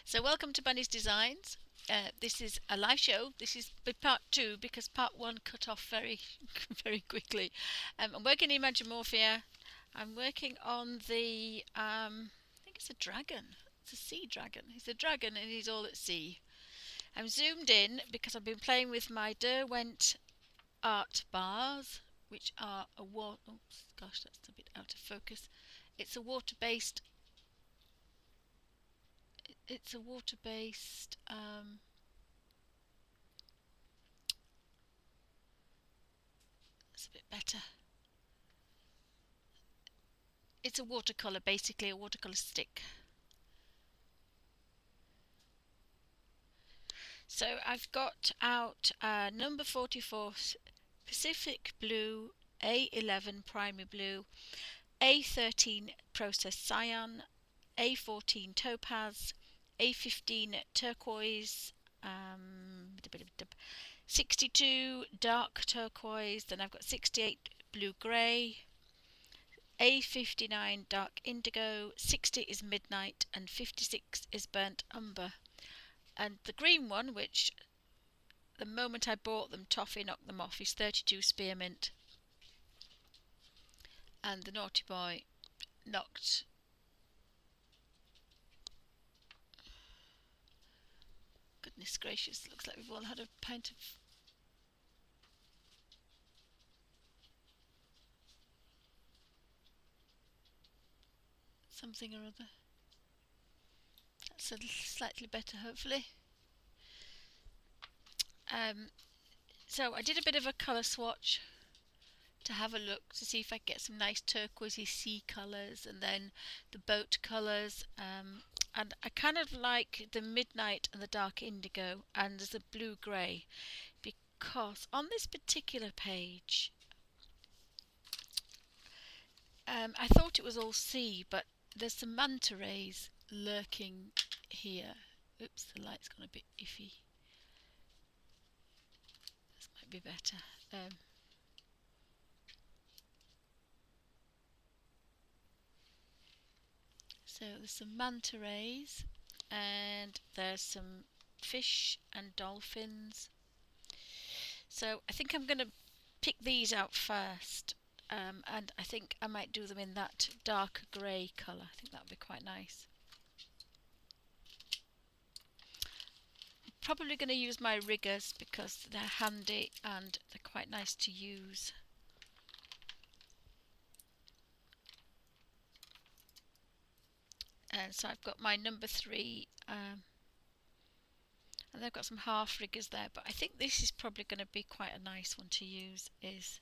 So welcome to Bunny's Designs. This is a live show. This is part 2 because part 1 cut off very very quickly. I'm working in Mythomorphia. I'm working on the I think it's a dragon. It's a sea dragon. He's a dragon and he's all at sea. I'm zoomed in because I've been playing with my Derwent art bars, which are a water. Oops, gosh, that's a bit out of focus. It's a water-based. It's a water-based. That's a bit better. It's a watercolour, basically a watercolour stick. So I've got out number 44 Pacific Blue, A11 Primary Blue, A13 Processed Cyan, A14 Topaz, A15 Turquoise, 62 Dark Turquoise, then I've got 68 Blue Grey, A59 Dark Indigo, 60 is Midnight, and 56 is Burnt Umber. And the green one, which the moment I bought them, Toffee knocked them off, is 32 Spearmint. And the naughty boy knocked... Goodness gracious, looks like we've all had a pint of... something or other. That's a little slightly better, hopefully. So I did a bit of a colour swatch to have a look to see if I could get some nice turquoisey sea colours and then the boat colours. And I kind of like the midnight and the dark indigo and the blue grey, because on this particular page I thought it was all sea, but there's some manta rays lurking here. Oops, the light's gone a bit iffy. This might be better. So there's some manta rays and there's some fish and dolphins. So I think I'm going to pick these out first, and I think I might do them in that dark grey colour. I think that would be quite nice. I'm probably going to use my riggers because they're handy and they're quite nice to use. And so I've got my number 3, and they've got some half riggers there, but I think this is probably going to be quite a nice one to use, is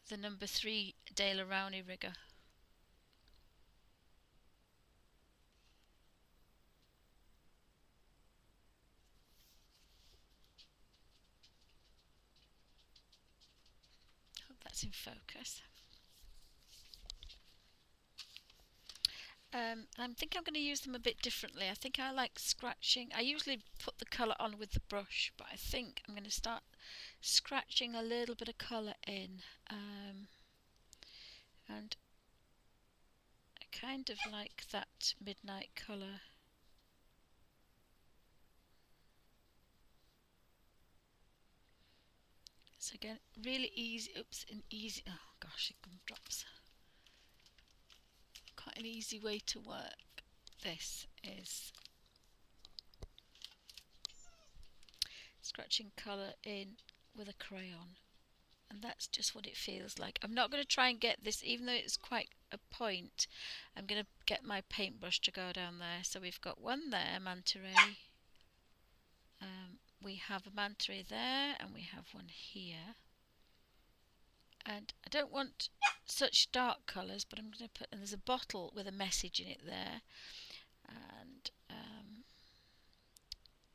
the number 3 Dale Rowney rigger. Hope that's in focus. I think I'm going to use them a bit differently. I think I like scratching. I usually put the colour on with the brush, but I think I'm going to start scratching a little bit of colour in. And I kind of like that midnight colour. So again, really easy. Oops, an easy. Oh gosh, it drops. Quite an easy way to work this is scratching colour in with a crayon, and that's just what it feels like. I'm not going to try and get this, even though it's quite a point. I'm going to get my paintbrush to go down there. So we've got one there, manta ray. We have a manta ray there, and we have one here. And I don't want such dark colours, but I'm going to put, and there's a bottle with a message in it there, and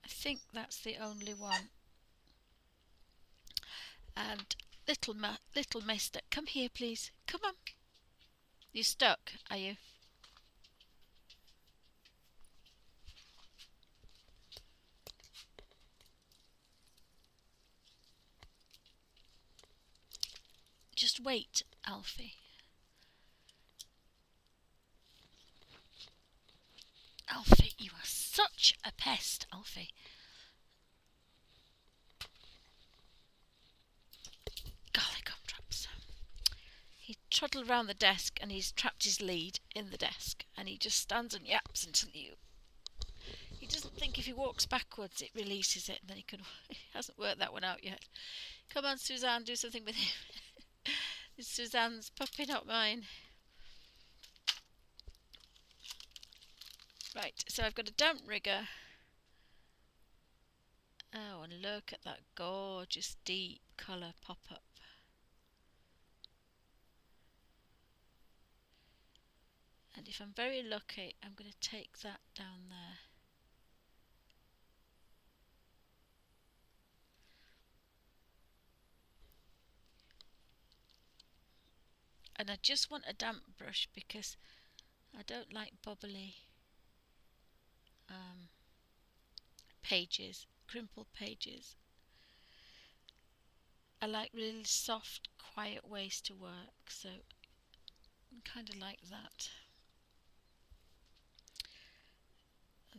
I think that's the only one. And little mister, come here please, come on. You stuck, are you? Just wait, Alfie. Alfie, you are such a pest, Alfie. Golly gumdrops. He trottled around the desk and he's trapped his lead in the desk and he just stands and yaps until you... He doesn't think if he walks backwards it releases it, and then he can... He hasn't worked that one out yet. Come on, Suzanne, do something with him. Suzanne's puppy, not mine. Right, so I've got a damp rigger. Oh, and look at that gorgeous deep colour pop up. And if I'm very lucky, I'm going to take that down there. And I just want a damp brush because I don't like bubbly pages, crimpled pages. I like really soft, quiet ways to work, so I kind of like that.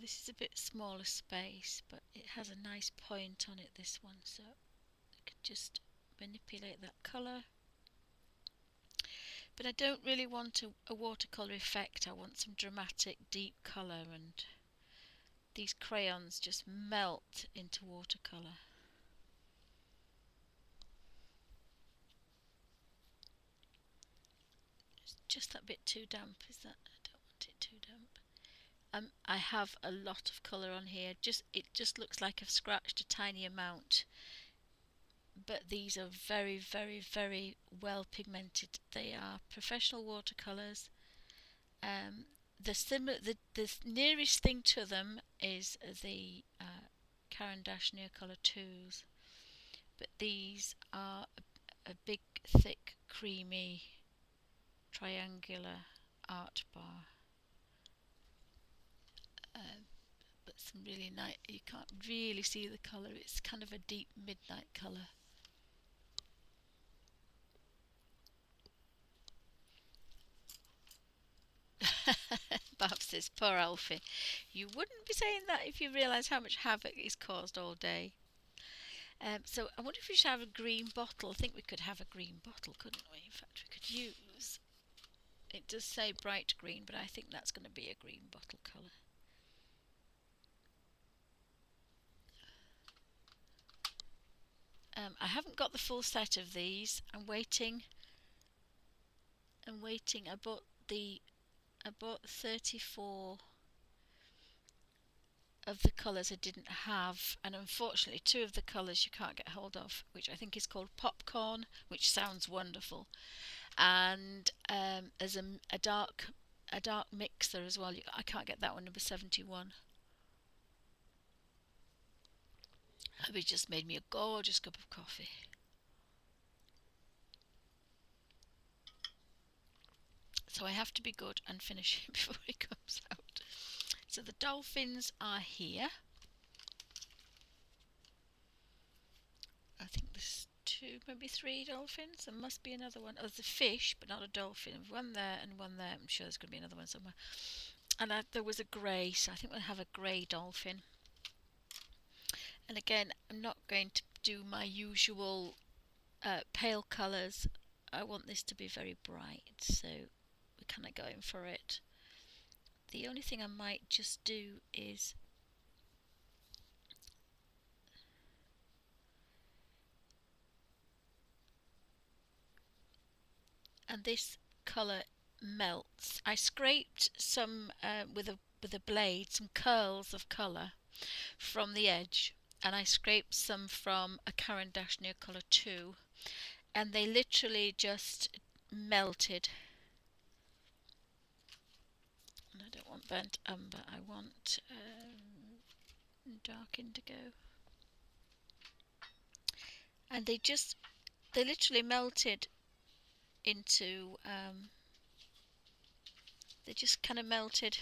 This is a bit smaller space, but it has a nice point on it, this one, so I could just manipulate that colour. But I don't really want a watercolour effect. I want some dramatic, deep colour, and these crayons just melt into watercolour. It's just that bit too damp, is that? I don't want it too damp. I have a lot of colour on here. It just looks like I've scratched a tiny amount. But these are very, very, very well pigmented. They are professional watercolours. The nearest thing to them is the Caran d'Ache Colour 2s, but these are a big, thick, creamy, triangular art bar. But some really nice. You can't really see the colour. It's kind of a deep midnight colour. Bob says, poor Alfie. You wouldn't be saying that if you realise how much havoc he's caused all day. So I wonder if we should have a green bottle. I think we could have a green bottle, couldn't we? In fact, we could use... It does say bright green, but I think that's going to be a green bottle colour. I haven't got the full set of these. I'm waiting. I bought 34 of the colours I didn't have, and unfortunately 2 of the colours you can't get hold of, which I think is called Popcorn, which sounds wonderful, and there's a dark mixer as well. I can't get that one, number 71. Hubby just made me a gorgeous cup of coffee. So I have to be good and finish it before it comes out. So the dolphins are here. I think there's 2, maybe 3 dolphins. There must be another one. Oh, there's a fish, but not a dolphin. One there and one there. I'm sure there's going to be another one somewhere. And there was a grey, so I think we'll have a grey dolphin. And again, I'm not going to do my usual pale colours. I want this to be very bright, so we're kind of going for it. The only thing I might just do is and this colour melts. I scraped some with a blade, some curls of colour from the edge, and I scraped some from a Caran d'Ache Colour 2, and they literally just melted. And I don't want burnt umber, I want dark indigo. And they literally melted into, they just kind of melted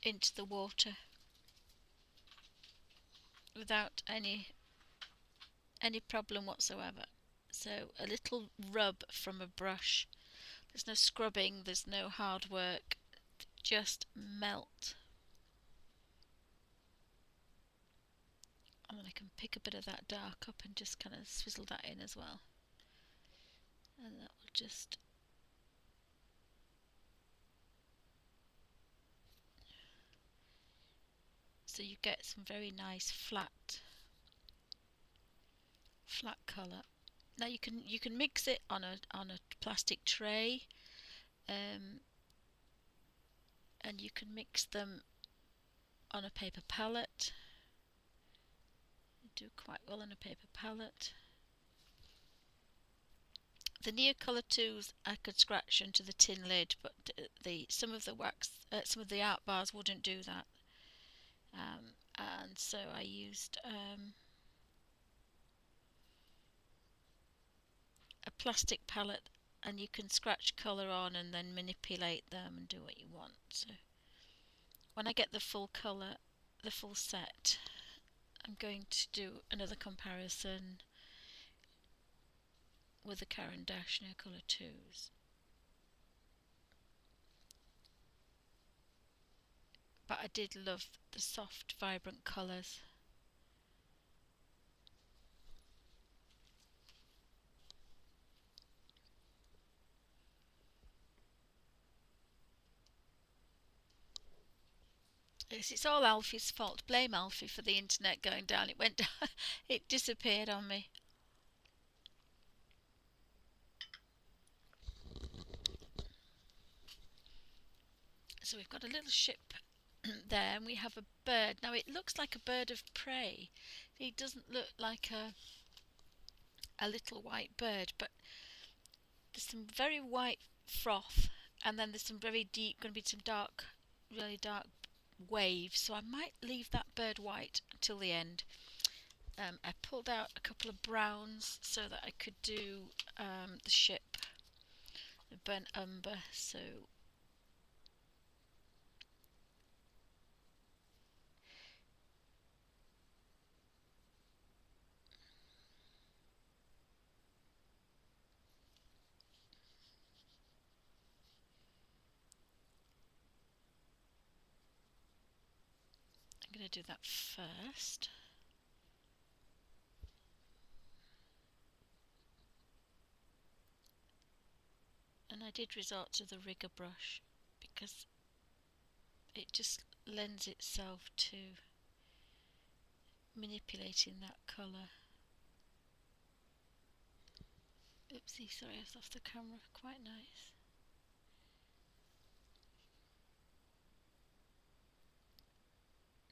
into the water without any problem whatsoever. So a little rub from a brush. There's no scrubbing, there's no hard work. just melt. And then I can pick a bit of that dark up and just kind of swizzle that in as well. And that will just... So you get some very nice flat colour. Now you can mix it on a plastic tray, and you can mix them on a paper palette. You do quite well on a paper palette. The Neocolor 2s I could scratch into the tin lid, but some of the art bars wouldn't do that, and so I used a plastic palette, and you can scratch colour on and then manipulate them and do what you want. So when I get the full colour, the full set, I'm going to do another comparison with the Caran d'Ache Neocolor 2s. But I did love the soft, vibrant colours. It's all Alfie's fault. Blame Alfie for the internet going down. It went down. It disappeared on me. So we've got a little ship there, and we have a bird. Now it looks like a bird of prey. It doesn't look like a little white bird, but there's some very white froth, and then there's some very deep, going to be some dark, really dark waves. So I might leave that bird white until the end. I pulled out a couple of browns so that I could do the ship, the burnt umber. So I'm going to do that first. And I did resort to the rigger brush because it just lends itself to manipulating that colour. Oopsie, sorry, I was off the camera. Quite nice.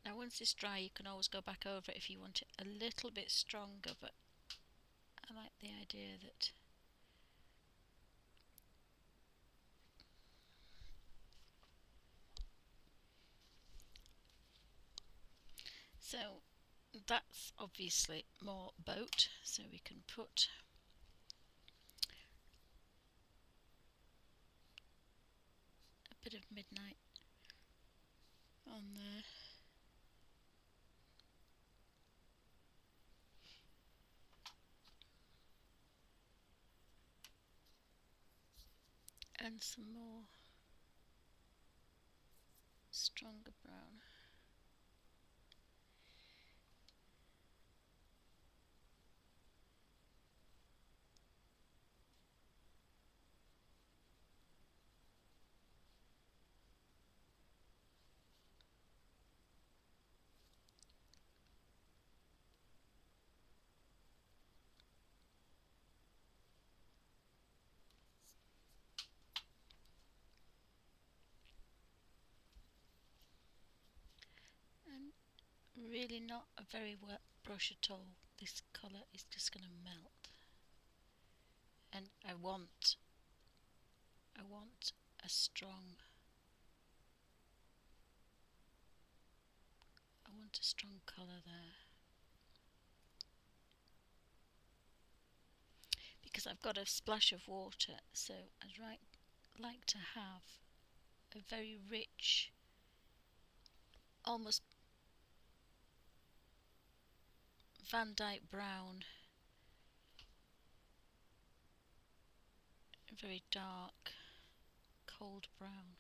Now once it's dry, you can always go back over it if you want it a little bit stronger, but I like the idea that so that's obviously more boat, so we can put a bit of midnight on there. And some more stronger brown. And really not a very wet brush at all. This colour is just going to melt. And I want a strong colour there, because I've got a splash of water, so I'd like to have a very rich, almost Van Dyke brown, very dark, cold brown.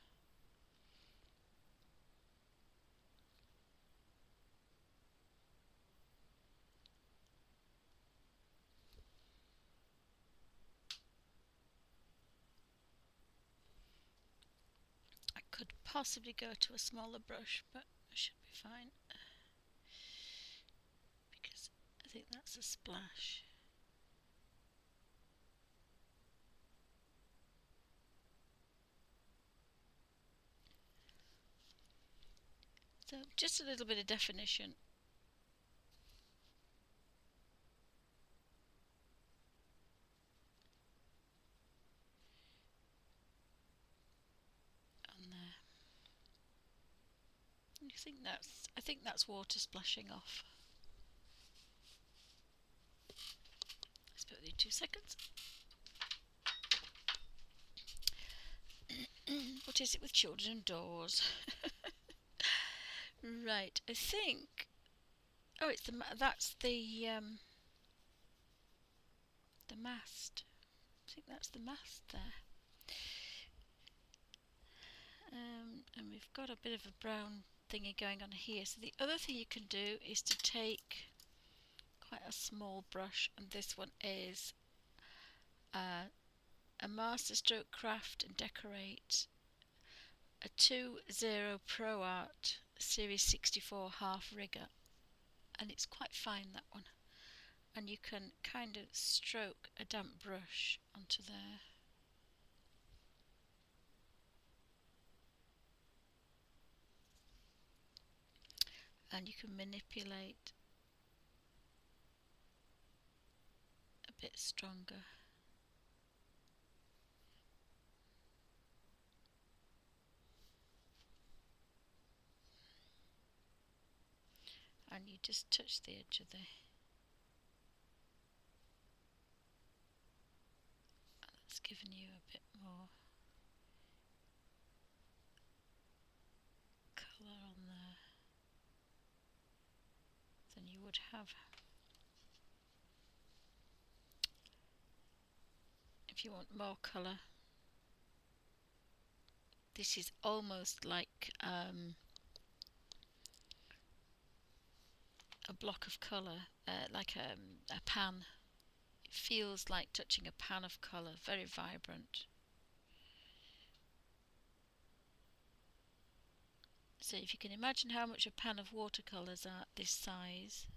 could possibly go to a smaller brush, but I should be fine because I think that's a splash. So just a little bit of definition. On there. I think that's water splashing off. Let's put it in 2 seconds. What is it with children indoors? Right, I think. Oh, it's that's the mast. I think that's the mast there. And we've got a bit of a brown thingy going on here. So the other thing you can do is to take quite a small brush, and this one is a Master Stroke Craft and Decorate, a 2.0 Pro Art Series 64 half rigger, and it's quite fine, that one, and you can kind of stroke a damp brush onto there. And you can manipulate a bit stronger. And you just touch the edge of the. That's given you a bit more colour on there than you would have if you want more colour. This is almost like a block of colour, like a pan. It feels like touching a pan of colour, very vibrant. So if you can imagine how much a pan of watercolours are this size,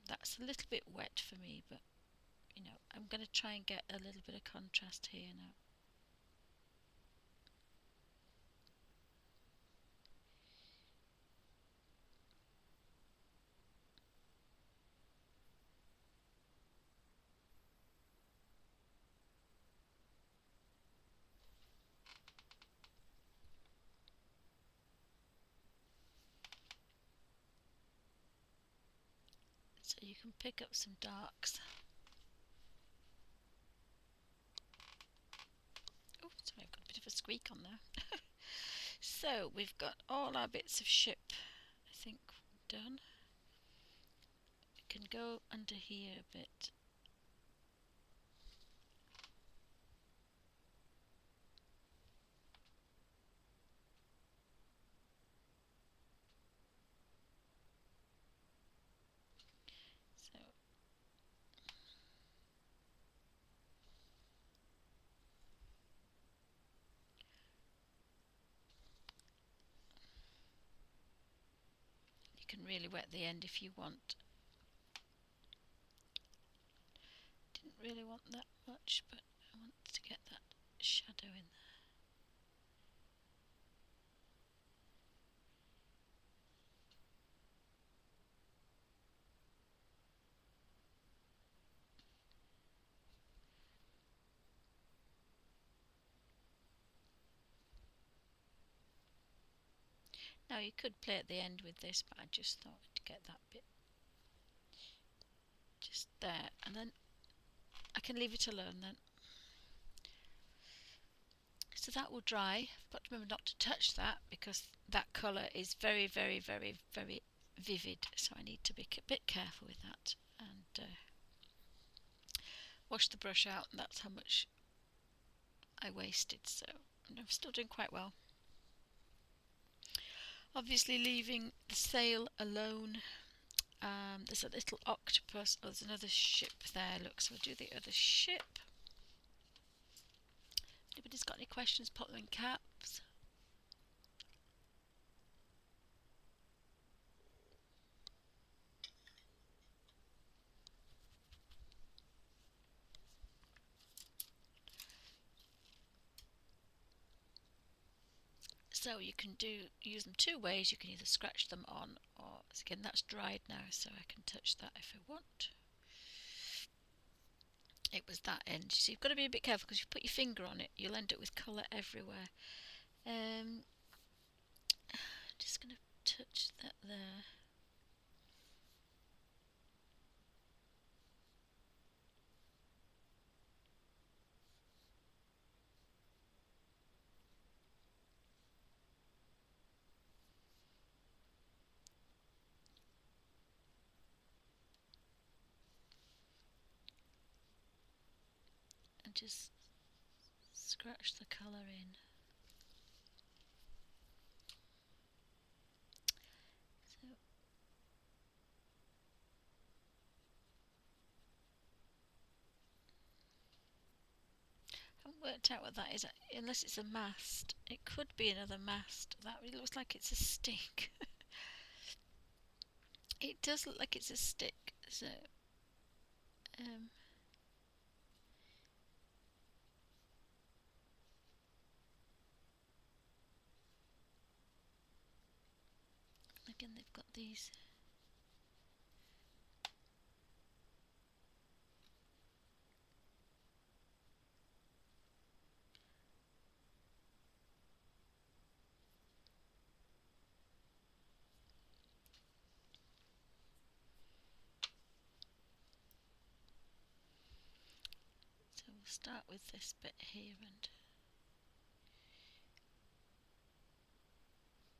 that's a little bit wet for me, but you know, I'm going to try and get a little bit of contrast here now. So you can pick up some darks. Oh, sorry, I've got a bit of a squeak on there. So we've got all our bits of ship, I think, done. We can go under here a bit. So you can really wet the end if you want. Didn't really want that much, but I want to get that shadow in there. Now you could play at the end with this, but I just thought to get that bit just there, and then I can leave it alone then. So that will dry, but remember not to touch that because that colour is very, very, very, very vivid, so I need to be a bit careful with that and wash the brush out, and that's how much I wasted, so I'm still doing quite well. Obviously leaving the sail alone. There's a little octopus. Oh, there's another ship there, look, so we'll do the other ship. Anybody's got any questions, pop them in caps. So you can use them two ways. You can either scratch them on, or again that's dried now, so I can touch that if I want. It was that end. So you've got to be a bit careful because if you put your finger on it, you'll end up with colour everywhere. Just going to touch that there. And just scratch the colour in. So I haven't worked out what that is, unless it's a mast. It could be another mast. That really looks like it's a stick. It does look like it's a stick. So again, they've got these. So we'll start with this bit here and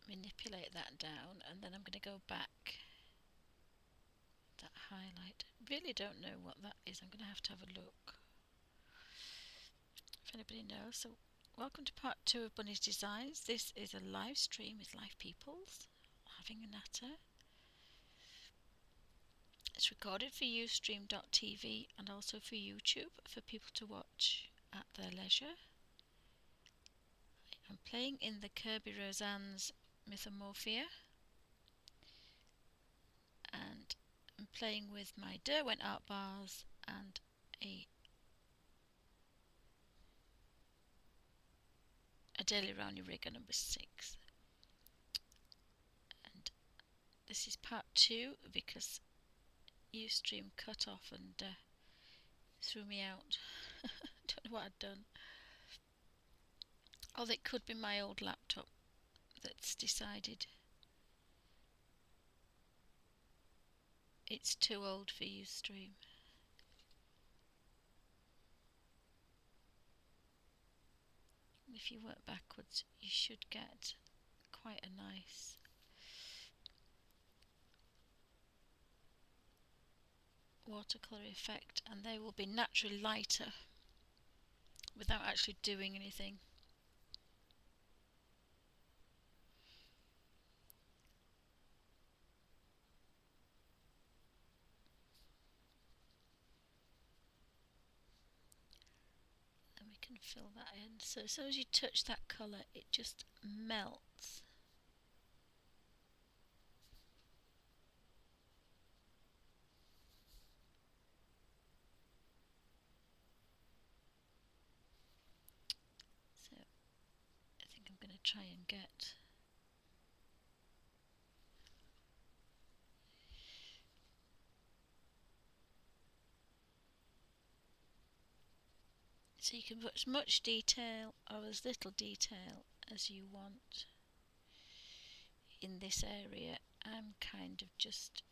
manipulate that down, and then I'm going to go back. That highlight. Really don't know what that is. I'm going to have a look. If anybody knows. So welcome to part 2 of Bunny's Designs. This is a live stream with live peoples having a natter. It's recorded for Ustream.tv and also for YouTube for people to watch at their leisure. I'm playing in the Kirby Roseanne's Mythomorphia, and I'm playing with my Derwent art bars and a Daily Roundy Rigger number 6. And this is part 2 because Ustream cut off and threw me out. Don't know what I'd done. Or it could be my old laptop that's decided it's too old for Ustream. If you work backwards, you should get quite a nice watercolour effect, and they will be naturally lighter without actually doing anything. And we can fill that in. So as soon as you touch that colour, it just melts. So I think I'm going to try and get so you can put as much detail or as little detail as you want in this area. I'm kind of just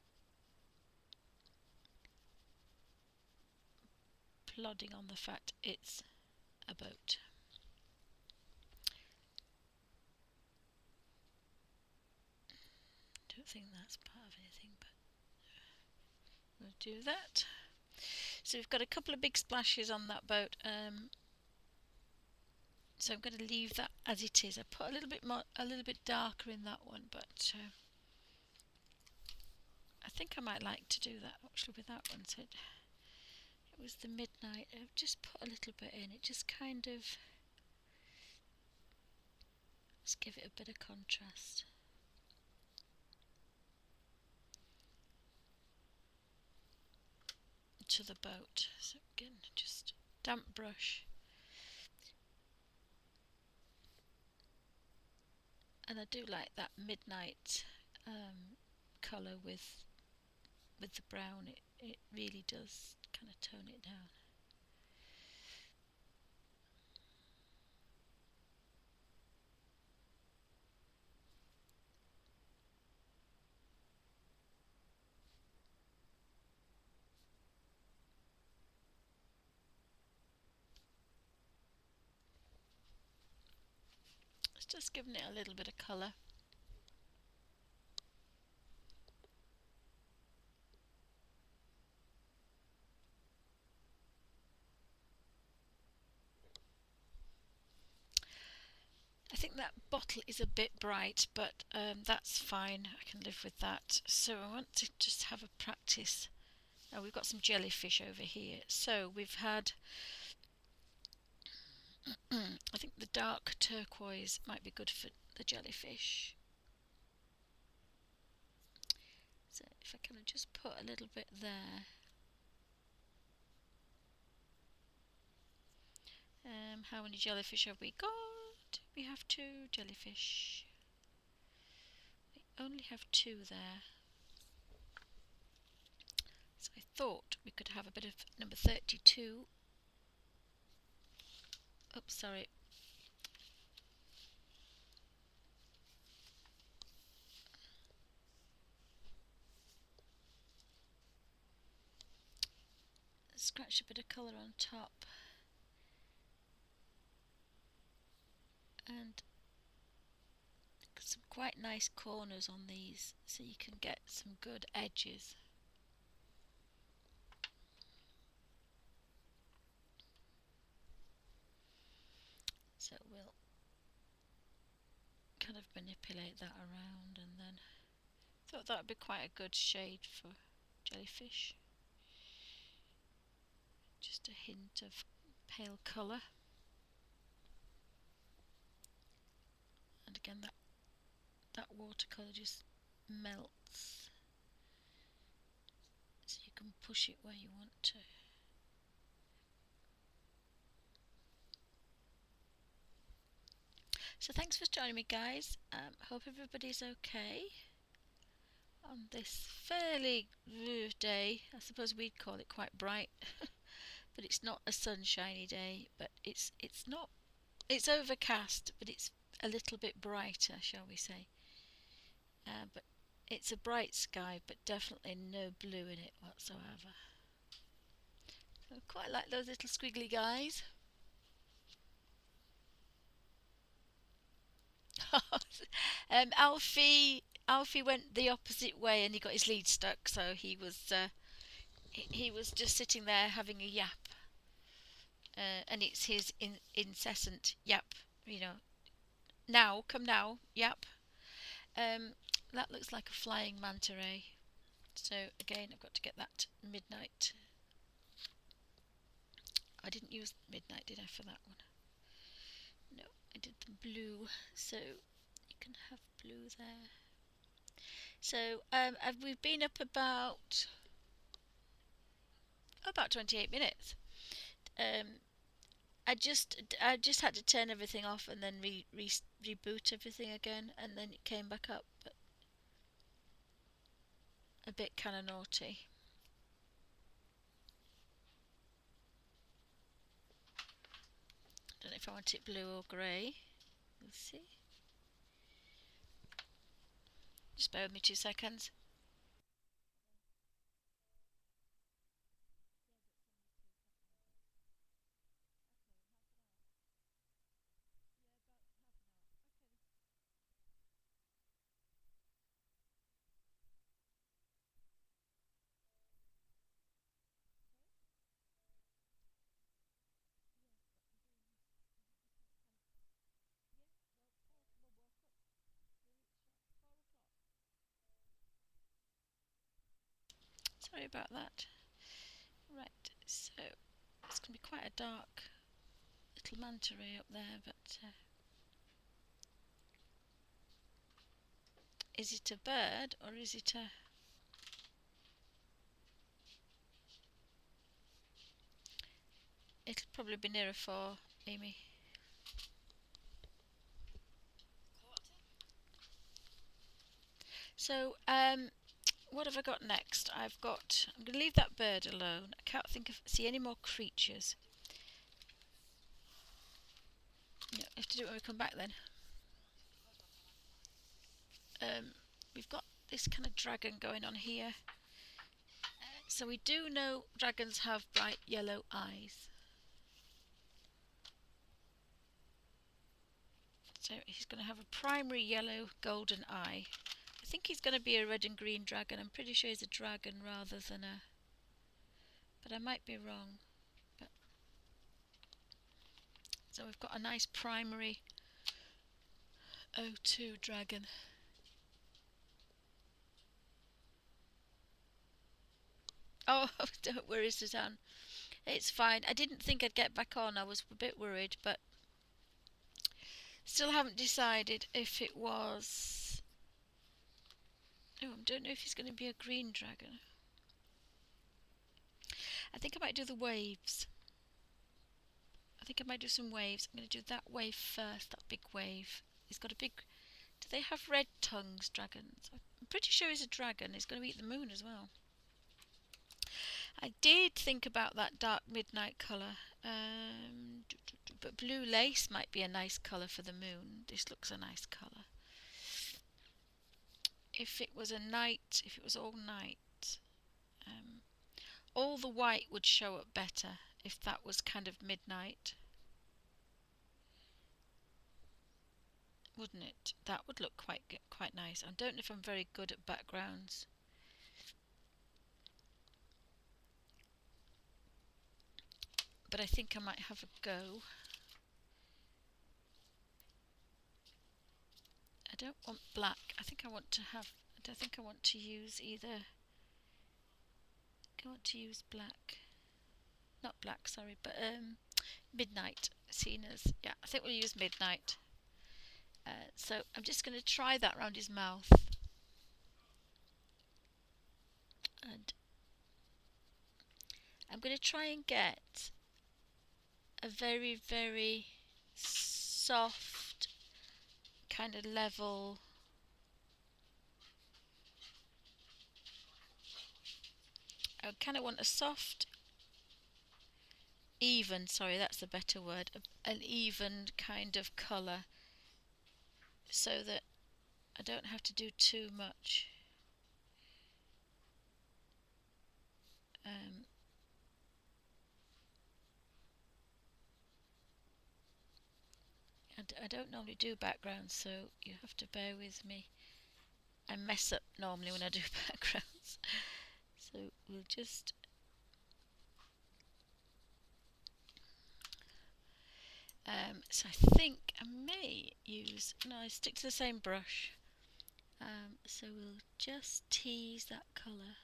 plodding on the fact it's a boat. Don't think that's part of anything, but we'll do that. So we've got a couple of big splashes on that boat. So I'm going to leave that as it is. I put a little bit darker in that one, but I think I might like to do that actually with that one. So it was the midnight. I've just put a little bit in. It just kind of Let's give it a bit of contrast. To the boat. So again, just damp brush. And I do like that midnight colour with the brown. It really does kind of tone it down. It's just giving it a little bit of colour. I think that bottle is a bit bright, but that's fine. I can live with that. So I want to just have a practice. Oh, we've got some jellyfish over here. So we've had, I think the dark turquoise might be good for the jellyfish. So if I kind of just put a little bit there. How many jellyfish have we got? We have 2 jellyfish. We only have 2 there. So I thought we could have a bit of number 32. Oops, sorry. Scratch a bit of colour on top. And some quite nice corners on these, so you can get some good edges. So we'll kind of manipulate that around, and then thought that would be quite a good shade for jellyfish. Just a hint of pale colour. And again, that watercolour just melts, so you can push it where you want to. So thanks for joining me, guys. Hope everybody's okay on this fairly day. I suppose we'd call it quite bright, but it's not a sunshiny day. But it's not. It's overcast, but it's a little bit brighter, shall we say? But it's a bright sky, but definitely no blue in it whatsoever. So I quite like those little squiggly guys. Alfie went the opposite way and he got his lead stuck, so he was just sitting there having a yap, and it's his incessant yap, you know. Now, come now, yap. That looks like a flying manta ray. So again, I've got to get that midnight. I didn't use midnight, did I, for that one? No, I did the blue. So you can have blue there. So we've been up about 28 minutes. I just had to turn everything off and then reboot everything again, and then it came back up, but a bit kind of naughty. Don't know if I want it blue or grey. We'll see. Just bear with me 2 seconds. Sorry about that. Right, so it's going to be quite a dark little manta ray up there, but Is it a bird or is it a... It'll probably be nearer 4, Amy. So, what have I got next? I'm going to leave that bird alone. I can't see any more creatures. No, I have to do it when we come back then. We've got this kind of dragon going on here. So we do know dragons have bright yellow eyes. So he's going to have a primary yellow golden eye. I think he's going to be a red and green dragon. I'm pretty sure he's a dragon rather than a... But I might be wrong. So we've got a nice primary O2 dragon. Oh, don't worry, Suzanne. It's fine. I didn't think I'd get back on. I was a bit worried, but still haven't decided if it was... Oh, I don't know if he's going to be a green dragon. I think I might do the waves. I think I might do some waves. I'm going to do that wave first, that big wave. He's got a big... Do they have red tongues, dragons? I'm pretty sure he's a dragon. He's going to eat the moon as well. I did think about that dark midnight colour. But blue lace might be a nice colour for the moon. This looks a nice colour. If it was a night, if it was all night, all the white would show up better if that was kind of midnight. Wouldn't it? That would look quite nice. I don't know if I'm very good at backgrounds. But I think I might have a go. I don't want black. I think I want to have... I don't think I want to use either... I want to use black. Not black, sorry, but midnight. Seen as... Yeah, I think we'll use midnight. So I'm just going to try that around his mouth. And I'm going to try and get a very, very soft kind of level. I kind of want a soft, even, sorry, that's the better word, an even kind of colour, so that I don't have to do too much. I don't normally do backgrounds, so you have to bear with me. I mess up normally when I do backgrounds. So we'll just... so I think I may use... No, I stick to the same brush. So we'll just tease that colour.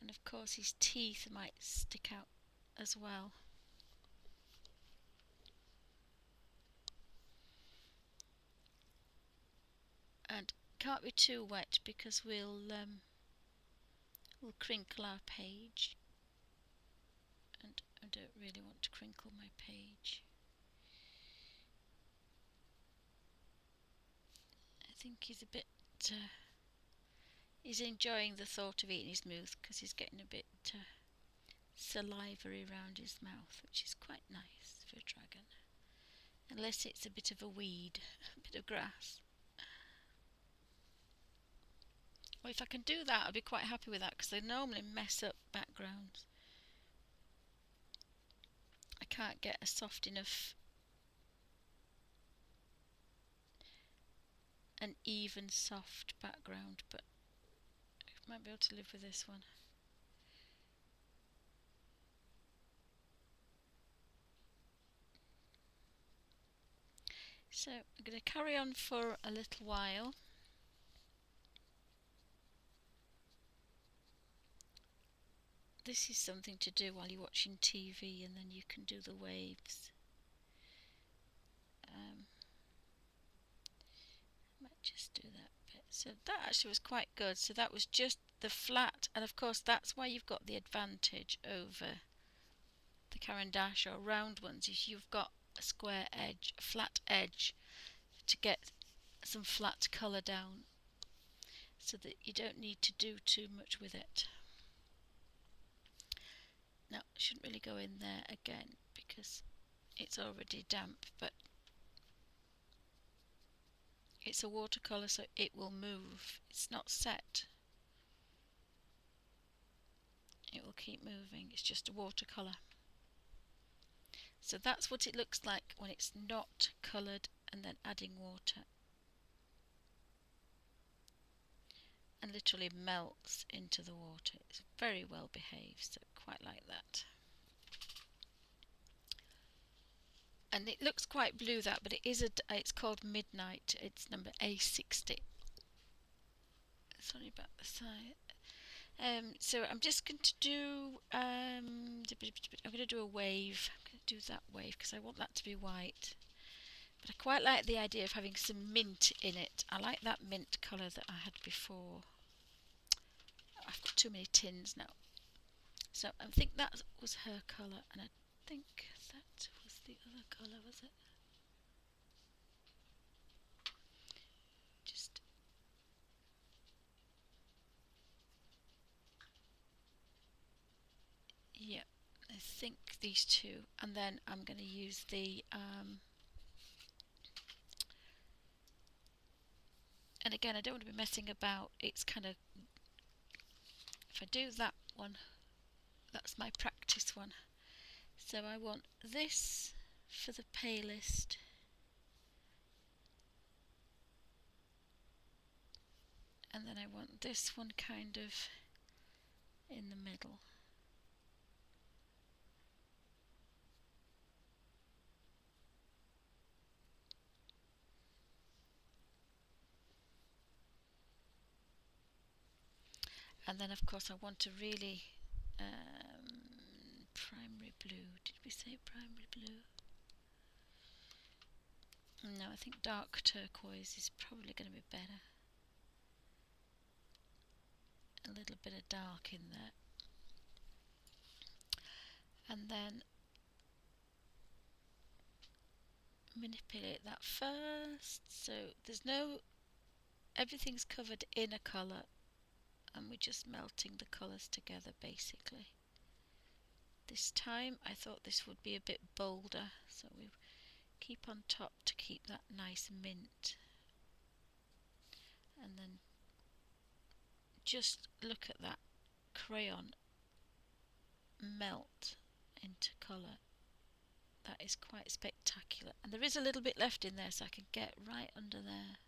And of course his teeth might stick out as well. And can't be too wet because we'll crinkle our page, and I don't really want to crinkle my page. I think he's a bit he's enjoying the thought of eating his mouth because he's getting a bit salivary around his mouth, which is quite nice for a dragon, unless it's a bit of a weed, a bit of grass. Well, if I can do that, I'll be quite happy with that, because they normally mess up backgrounds. I can't get a soft enough, an even soft background, but I might be able to live with this one. So I'm going to carry on for a little while. this is something to do while you're watching TV, and then you can do the waves. Might just do that bit. So that actually was quite good. So that was just the flat, and of course that's why you've got the advantage over the Caran d'Ache or round ones, is you've got a square edge, a flat edge, to get some flat colour down, so that you don't need to do too much with it. Now, I shouldn't really go in there again because it's already damp, but it's a watercolour, so it will move. It's not set. It will keep moving. It's just a watercolour. So that's what it looks like when it's not coloured and then adding water. And literally melts into the water. It's very well behaved, so quite like that. And it looks quite blue, that, but it is it's called Midnight. It's number A60. Sorry about the size. So I'm just going to do I'm going to do a wave. I'm going to do that wave because I want that to be white. But I quite like the idea of having some mint in it. I like that mint colour that I had before. I've got too many tins now. So I think that was her colour, and I think that was the other colour, was it? Just yeah, I think these two, and then I'm going to use the and again, I don't want to be messing about. It's kind of, if I do that one, that's my practice one. So I want this for the palest, and then I want this one kind of in the middle. And then of course I want to really primary blue. Did we say primary blue? No, I think dark turquoise is probably going to be better. A little bit of dark in there. And then manipulate that first. So there's no, everything's covered in a colour, and we're just melting the colours together basically. This time I thought this would be a bit bolder, so we keep on top to keep that nice mint. And then just look at that crayon melt into colour. That is quite spectacular, and there is a little bit left in there, so I can get right under there.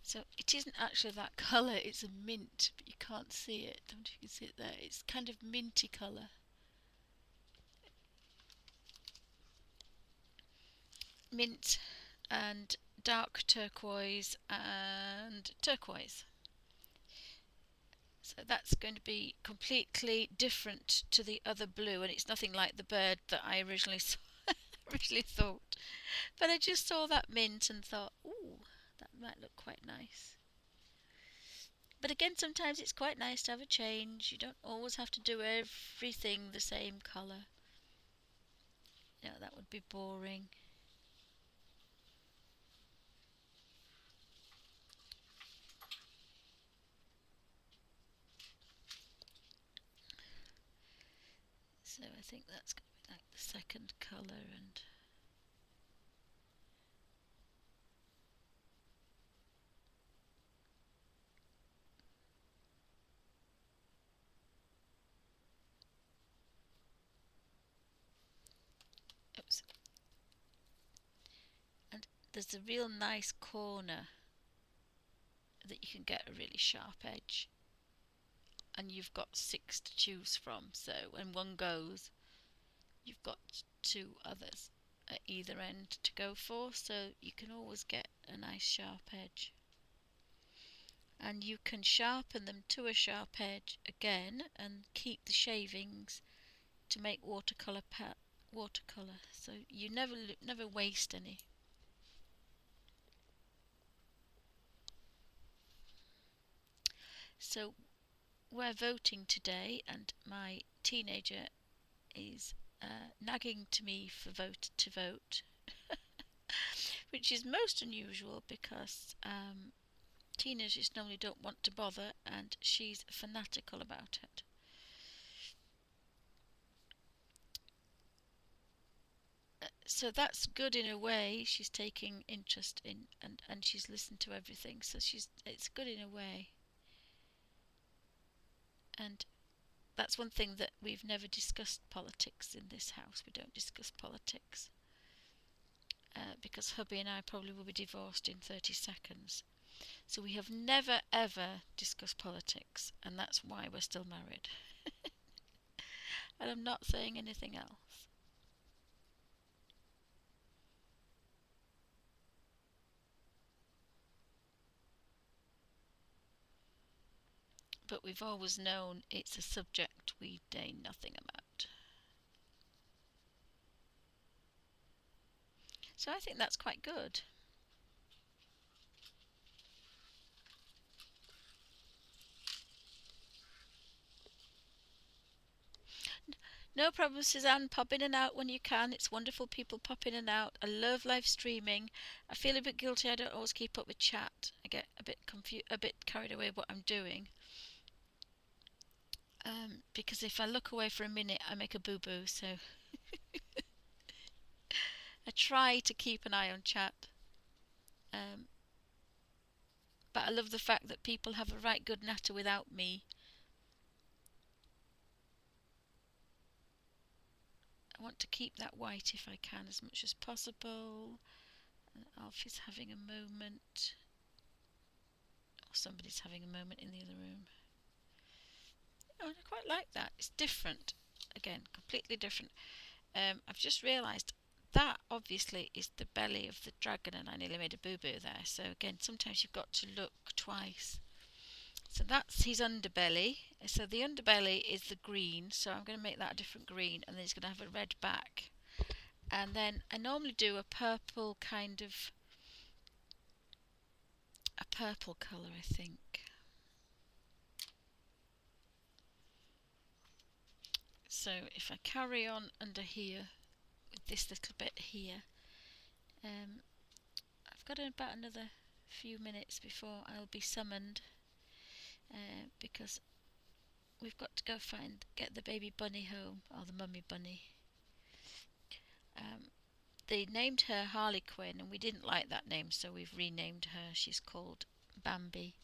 So it isn't actually that colour, it's a mint, but you can't see it. I don't know if you can see it there. It's kind of minty colour. Mint and dark turquoise and turquoise. So that's going to be completely different to the other blue, and it's nothing like the bird that I originally thought. But I just saw that mint and thought, ooh, that might look quite nice. But again, sometimes it's quite nice to have a change. You don't always have to do everything the same colour. No, that would be boring. So I think that's going to be like the second colour, and oops. And there's a real nice corner that you can get a really sharp edge, and you've got 6 to choose from, so when one goes you've got 2 others at either end to go for, so you can always get a nice sharp edge. and you can sharpen them to a sharp edge again and keep the shavings to make watercolour watercolour, so you never waste any. So we're voting today, and my teenager is nagging to me for to vote, which is most unusual because teenagers normally don't want to bother, and she's fanatical about it. So that's good in a way. She's taking interest in and she's listened to everything, so it's good in a way. And that's one thing that we've never discussed politics in this house. We don't discuss politics because hubby and I probably will be divorced in 30 seconds. So we have never ever discussed politics, and that's why we're still married. And I'm not saying anything else. But we've always known it's a subject we know nothing about. So I think that's quite good. No problem, Suzanne. Pop in and out when you can. It's wonderful people pop in and out. I love live streaming. I feel a bit guilty. I don't always keep up with chat. I get a bit carried away with what I'm doing. Because if I look away for a minute, I make a boo-boo. So I try to keep an eye on chat. But I love the fact that people have a right good natter without me. I want to keep that white if I can as much as possible. Alfie's having a moment. Or somebody's having a moment in the other room. Oh, I quite like that. It's different. Again, completely different. I've just realised that obviously is the belly of the dragon, and I nearly made a boo-boo there. So again, sometimes you've got to look twice. So that's his underbelly. So the underbelly is the green, so I'm going to make that a different green, and then he's going to have a red back. And then I normally do a purple kind of a purple colour, I think. So if I carry on under here with this little bit here, I've got about another few minutes before I'll be summoned, because we've got to go get the baby bunny home, or the mummy bunny. They named her Harley Quinn, and we didn't like that name, so we've renamed her. She's called Bambi,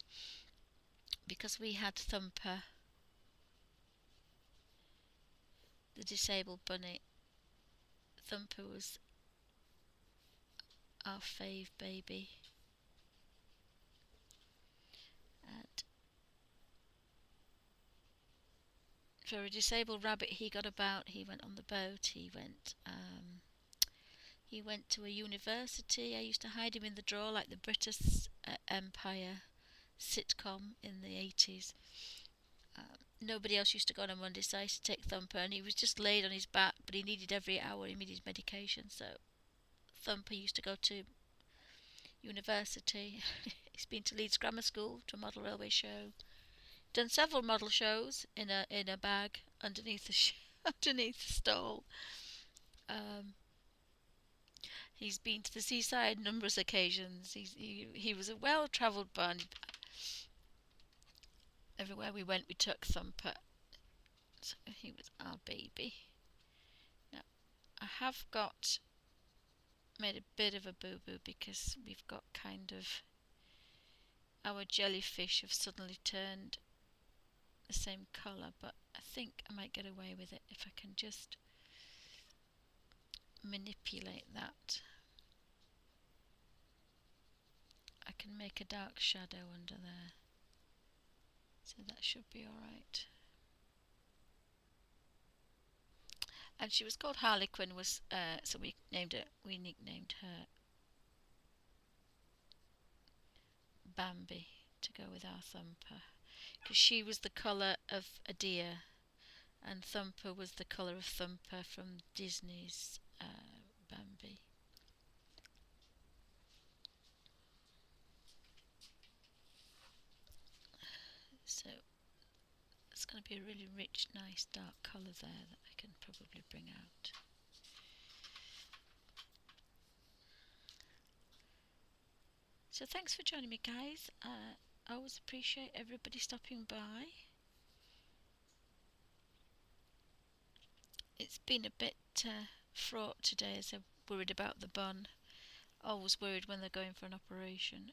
because we had Thumper, the disabled bunny. Thumper was our fave baby. And for a disabled rabbit, he got about. He went on the boat. He went to a university. I used to hide him in the drawer like the British Empire sitcom in the 80s. Nobody else used to go on a Monday, so I used to take Thumper, and he was just laid on his back, but he needed every hour, he needed medication, so Thumper used to go to university. He's been to Leeds Grammar School, to a model railway show, done several model shows in a bag underneath underneath the stall. He's been to the seaside numerous occasions. He was a well-travelled bunny. Everywhere we went, we took Thumper. So he was our baby. Now, I have made a bit of a boo-boo because we've got kind of, our jellyfish have suddenly turned the same colour, but I think I might get away with it if I can just manipulate that. I can make a dark shadow under there, so that should be alright. And she was called Harley Quinn, so we nicknamed her Bambi to go with our Thumper, because she was the colour of a deer, and Thumper was the colour of Thumper from Disney's Bambi. So it's going to be a really rich, nice, dark colour there that I can probably bring out. So thanks for joining me, guys. I always appreciate everybody stopping by. It's been a bit fraught today, as I'm worried about the bun. Always worried when they're going for an operation.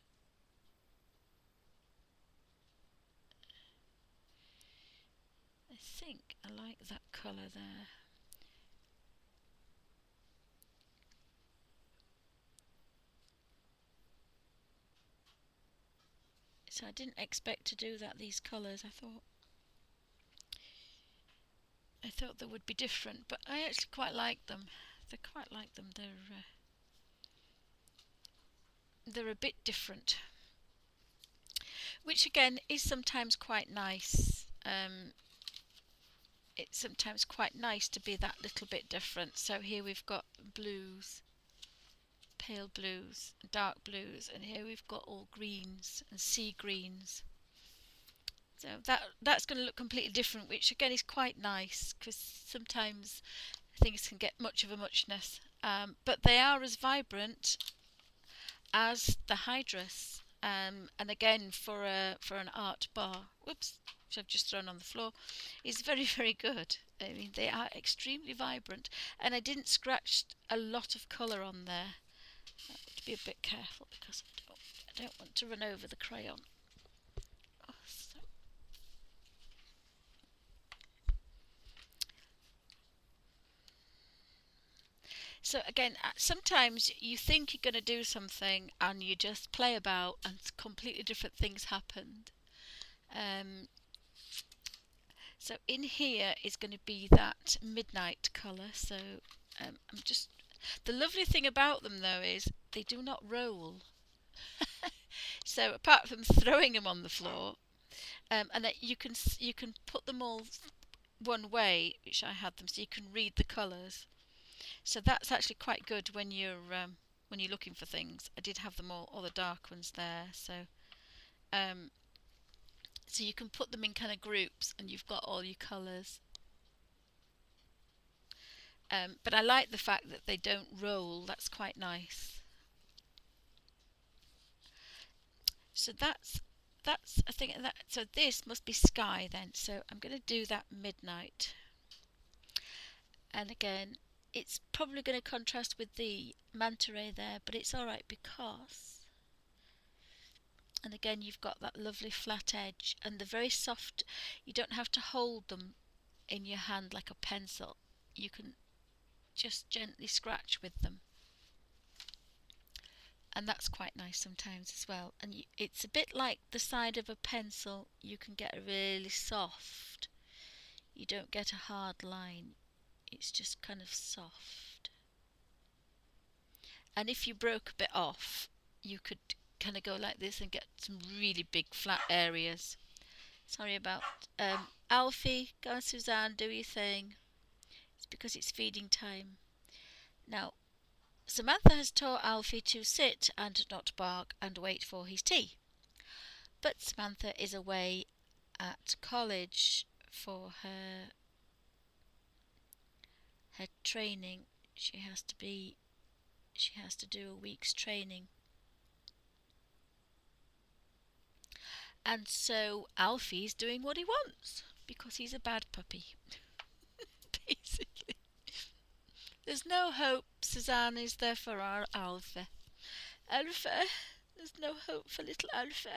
I think I like that colour there. So I didn't expect to do that, these colours. I thought they would be different, but I actually quite like them. I quite like them. They're a bit different, which again is sometimes quite nice. It's sometimes quite nice to be that little bit different. So here we've got blues, pale blues, dark blues, and here we've got all greens and sea greens. So that's going to look completely different, which again is quite nice, because sometimes things can get much of a muchness, but they are as vibrant as the Hydrus, and again for an art bar, whoops, which I've just thrown on the floor, is very, very good. I mean, they are extremely vibrant, and I didn't scratch a lot of colour on there. I have to be a bit careful because I don't want to run over the crayon. Oh, so again, sometimes you think you're going to do something and you just play about and completely different things happened. So in here is going to be that midnight colour. So the lovely thing about them though is they do not roll. So apart from throwing them on the floor, and that you can put them all one way, which I had them, so you can read the colours. So that's actually quite good when you're looking for things. I did have them all the dark ones there, so so you can put them in kind of groups, and you've got all your colours. But I like the fact that they don't roll. That's quite nice. So that's I think that. So this must be sky then. So I'm going to do that midnight, and again, it's probably going to contrast with the manta ray there, but it's alright because, and again you've got that lovely flat edge and the very soft, you don't have to hold them in your hand like a pencil, you can just gently scratch with them, and that's quite nice sometimes as well. And it's a bit like the side of a pencil, you can get a really soft, you don't get a hard line, it's just kind of soft. And if you broke a bit off, you could kind of go like this and get some really big flat areas. Sorry about Alfie, go on Suzanne, do your thing. It's because it's feeding time. Now, Samantha has taught Alfie to sit and not bark and wait for his tea. But Samantha is away at college for her training. She has to do a week's training. And so Alfie's doing what he wants because he's a bad puppy. Basically. There's no hope, Suzanne, is there, for our Alfie? Alfie, there's no hope for little Alfie.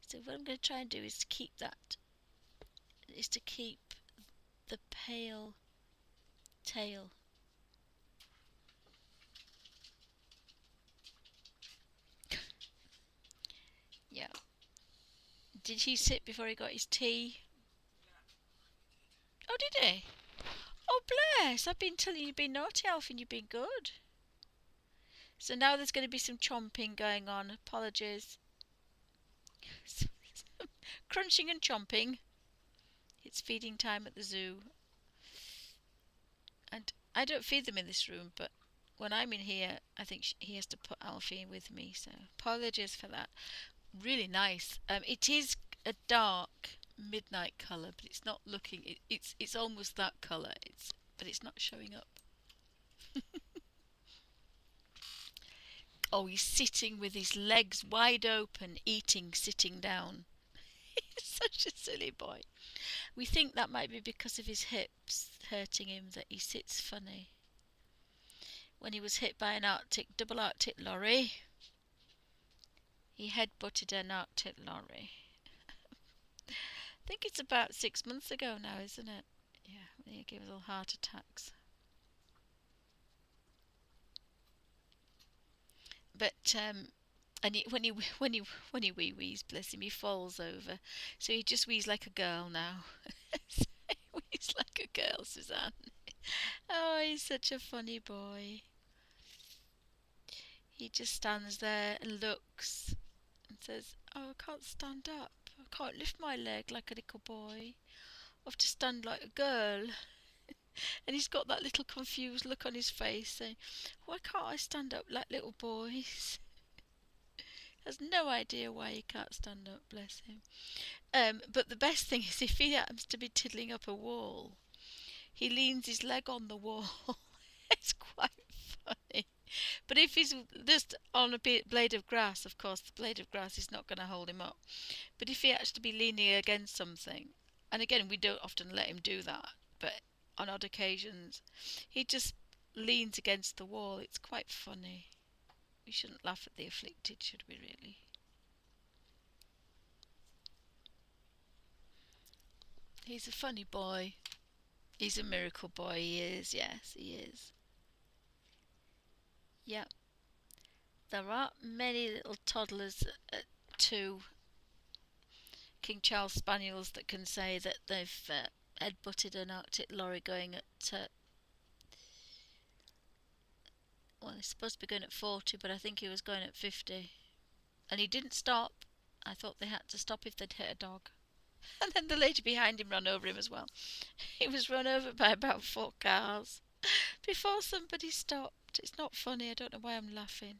So what I'm going to try and do is to keep the pale tail. Yeah. Did he sit before he got his tea? Oh, did he? Oh, bless. I've been telling you you've been naughty, Alfie, and you've been good. So now there's going to be some chomping going on. Apologies. Crunching and chomping. It's feeding time at the zoo. And I don't feed them in this room, but when I'm in here, I think he has to put Alfie with me. So apologies for that. Really nice. It is a dark midnight colour, but it's not looking. It's almost that colour. But it's not showing up. Oh, he's sitting with his legs wide open, eating, sitting down. He's such a silly boy. We think that might be because of his hips hurting him that he sits funny. When he was hit by an double Arctic lorry, he head-butted an Arctic lorry. I think it's about 6 months ago now, isn't it? Yeah, he gave us all heart attacks. But and when he wee-wees, bless him, he falls over. So he just wees like a girl now. So he wees like a girl, Suzanne. Oh, he's such a funny boy. He just stands there and looks and says, "Oh, I can't stand up. I can't lift my leg like a little boy. I have to stand like a girl." And he's got that little confused look on his face saying, "Why can't I stand up like little boys?" Has no idea why he can't stand up, bless him. But the best thing is if he happens to be tiddling up a wall, he leans his leg on the wall. It's quite funny. But if he's just on a blade of grass, of course, the blade of grass is not going to hold him up. But if he has to be leaning against something, and again, we don't often let him do that, but on odd occasions, he just leans against the wall. It's quite funny. We shouldn't laugh at the afflicted, should we really? He's a funny boy. He's a miracle boy, he is. Yes, he is. Yep. There aren't many little toddlers to King Charles Spaniels that can say that they've head-butted an Arctic lorry going at well, he's supposed to be going at 40, but I think he was going at 50. And he didn't stop. I thought they had to stop if they'd hit a dog. And then the lady behind him ran over him as well. He was run over by about 4 cars before somebody stopped. It's not funny. I don't know why I'm laughing.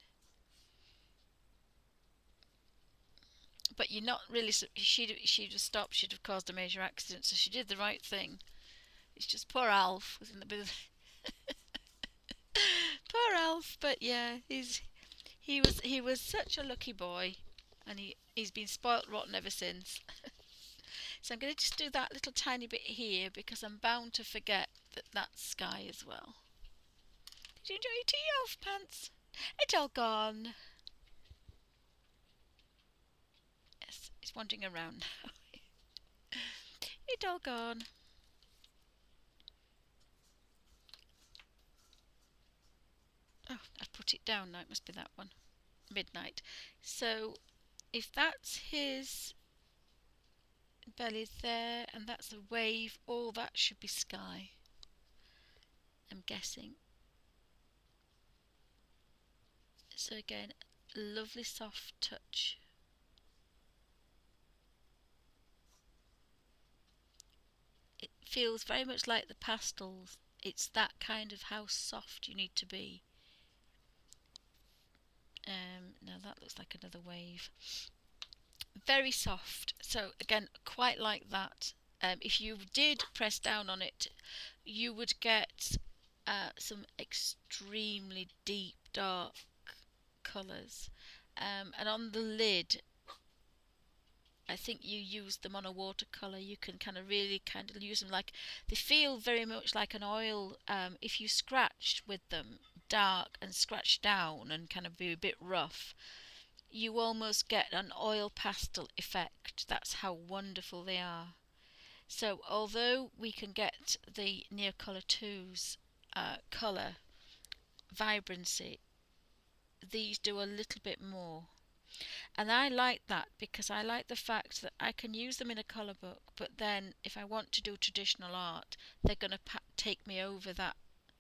But you're not really... She'd have stopped. She'd have caused a major accident. So she did the right thing. It's just poor Alf was in the bit of... Poor Alf, but yeah, he was such a lucky boy, and he's been spoilt rotten ever since. So I'm going to just do that little tiny bit here because I'm bound to forget that that's sky as well. Did you enjoy your tea, Alf pants? It's all gone. Yes, it's wandering around now. It's all gone. Oh, I put it down now. It must be that one. Midnight. So if that's his belly there and that's a wave, all that should be sky, I'm guessing. So again, lovely soft touch. It feels very much like the pastels. It's that kind of how soft you need to be. Now that looks like another wave. Very soft. So again, quite like that. If you did press down on it, you would get some extremely deep dark colours. And on the lid, I think you use them on a watercolour. You can kind of really use them like, they feel very much like an oil. If you scratched with them dark and scratch down and kind of be a bit rough, you almost get an oil pastel effect. That's how wonderful they are. So although we can get the Neocolor 2's colour vibrancy, these do a little bit more. And I like that because I like the fact that I can use them in a colour book, but then if I want to do traditional art, they're going to take me over that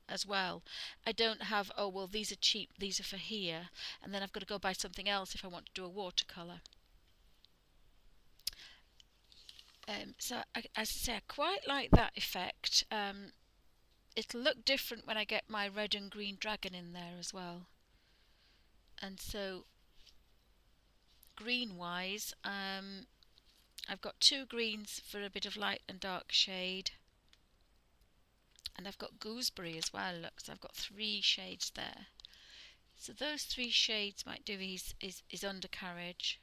as well. I don't have, oh well, these are cheap, these are for here, and then I've got to go buy something else if I want to do a watercolour. So as I say, I quite like that effect. It'll look different when I get my red and green dragon in there as well. And so green wise, I've got two greens for a bit of light and dark shade, and I've got gooseberry as well. Look, so I've got three shades there. So those three shades might do his undercarriage.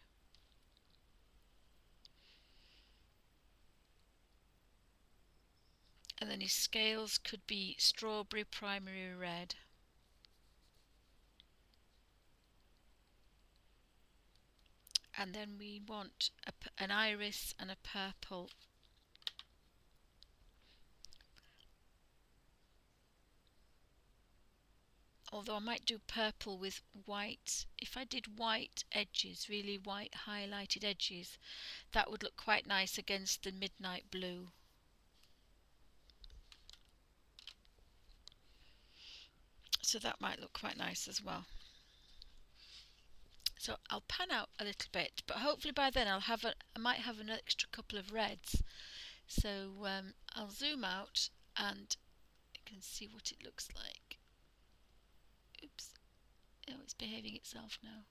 And then his scales could be strawberry primary red. And then we want an iris and a purple. Although I might do purple with white. If I did white edges, really white highlighted edges, that would look quite nice against the midnight blue. So that might look quite nice as well. So I'll pan out a little bit, but hopefully by then I might have an extra couple of reds. So I'll zoom out and you can see what it looks like. Oops. Oh, it's behaving itself now.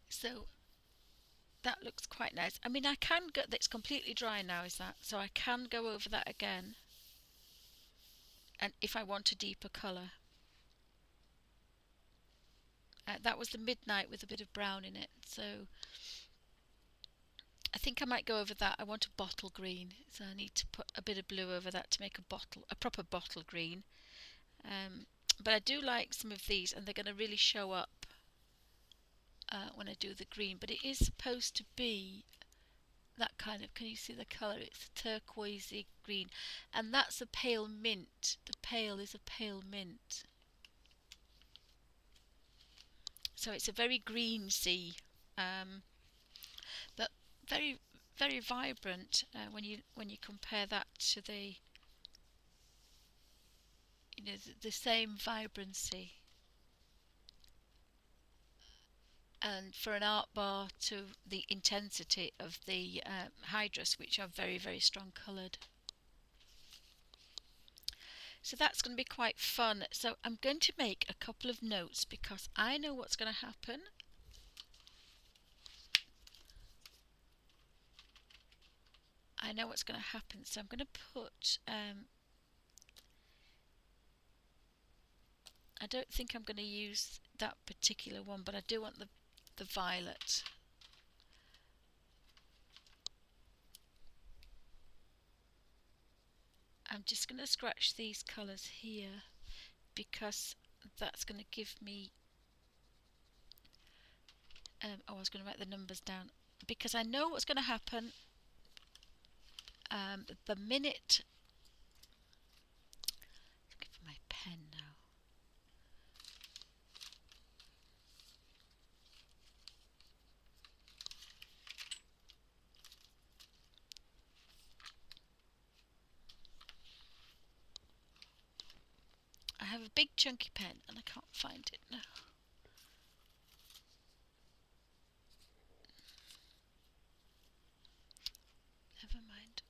So that looks quite nice. I mean, I can go, it's completely dry now, is that? So I can go over that again. And if I want a deeper colour. That was the midnight with a bit of brown in it. So I think I might go over that. I want a bottle green. So I need to put a bit of blue over that to make a proper bottle green. But I do like some of these, and they're going to really show up when I do the green. But it is supposed to be that kind of, can you see the colour? It's a turquoisey green, and that's a pale mint. The pale is a pale mint. So it's a very green sea, but very, very vibrant when you compare that to the the same vibrancy. And for an art bar to the intensity of the hydrous, which are very, very strong coloured. So that's going to be quite fun. So I'm going to make a couple of notes because I know what's going to happen. I know what's going to happen. So I'm going to put, I don't think I'm going to use that particular one, but I do want the violet. I'm just going to scratch these colours here because that's going to give me I was going to write the numbers down because I know what's going to happen the minute. Looking for my pen now. I have a big chunky pen and I can't find it now. Never mind.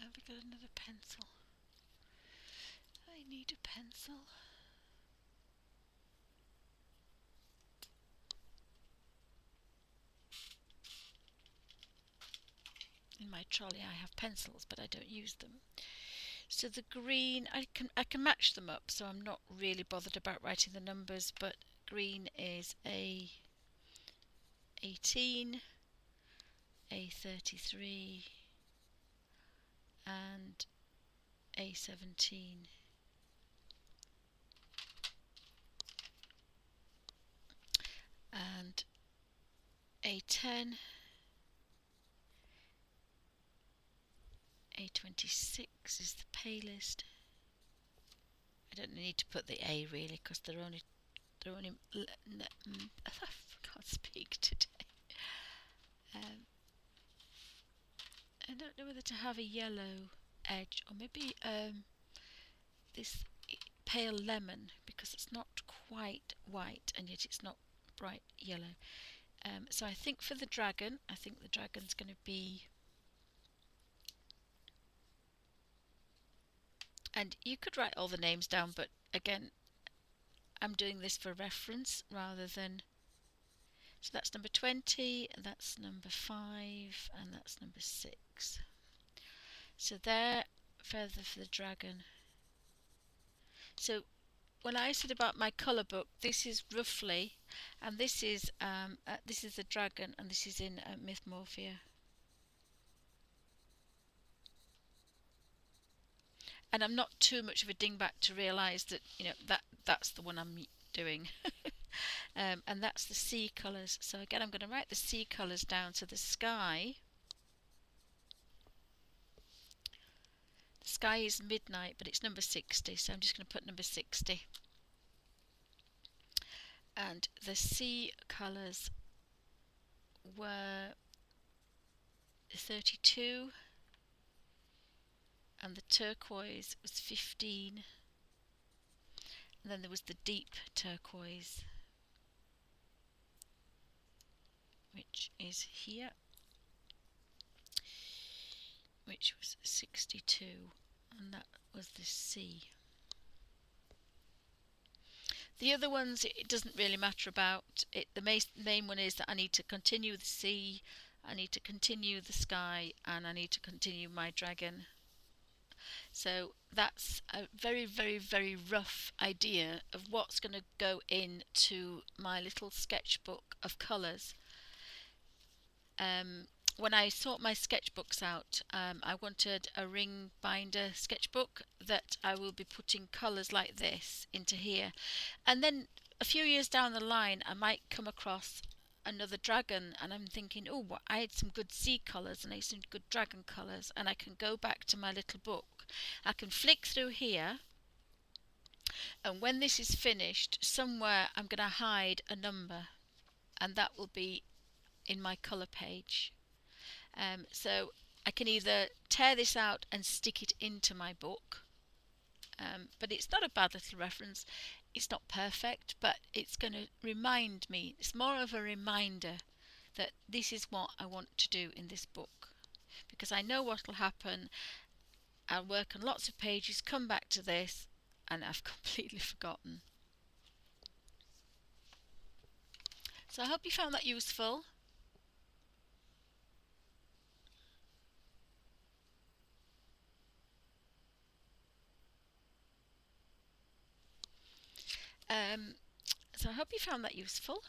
Have we got another pencil? I need a pencil. In my trolley I have pencils, but I don't use them. So the green, I can match them up, so I'm not really bothered about writing the numbers, but green is A18, A33 and A17. And A10, A26 is the palest. I don't need to put the A really because they're only I can't speak today. I don't know whether to have a yellow edge or maybe this pale lemon because it's not quite white and yet it's not bright yellow. So I think for the dragon, I think the dragon's going to be, and you could write all the names down, but again, I'm doing this for reference rather than, so that's number 20, and that's number 5, and that's number 6. So there, feather for the dragon. So when I said about my colour book, this is roughly, and this is the dragon, and this is in Mythomorphia. And I'm not too much of a dingbat to realise that, you know, that's the one I'm doing. And that's the sea colours. So again, I'm going to write the sea colours down. So the sky is midnight, but it's number 60, so I'm just going to put number 60. And the sea colours were 32, and the turquoise was 15, and then there was the deep turquoise, which is here, which was 62, and that was the sea. The other ones, it doesn't really matter about it. The main one is that I need to continue the sea, I need to continue the sky, and I need to continue my dragon. So that's a very, very, very rough idea of what's going to go into my little sketchbook of colours. When I sort my sketchbooks out, I wanted a ring binder sketchbook that I will be putting colours like this into here, and then a few years down the line I might come across another dragon and I'm thinking, oh, well, I had some good sea colours and I had some good dragon colours, and I can go back to my little book, I can flick through here, and when this is finished, somewhere I'm going to hide a number, and that will be in my colour page. So I can either tear this out and stick it into my book, but it's not a bad little reference. It's not perfect, but it's going to remind me, it's more of a reminder that this is what I want to do in this book, because I know what will happen. I'll work on lots of pages, come back to this, and I've completely forgotten. So I hope you found that useful. So I hope you found that useful.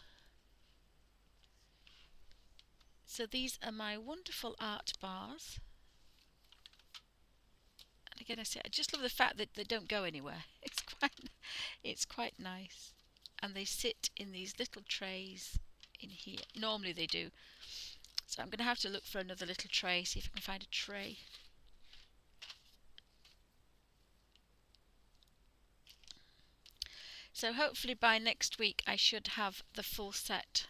So these are my wonderful art bars. And again, I say, I just love the fact that they don't go anywhere. It's quite nice. And they sit in these little trays in here. Normally they do. So I'm going to have to look for another little tray, see if I can find a tray. So hopefully by next week I should have the full set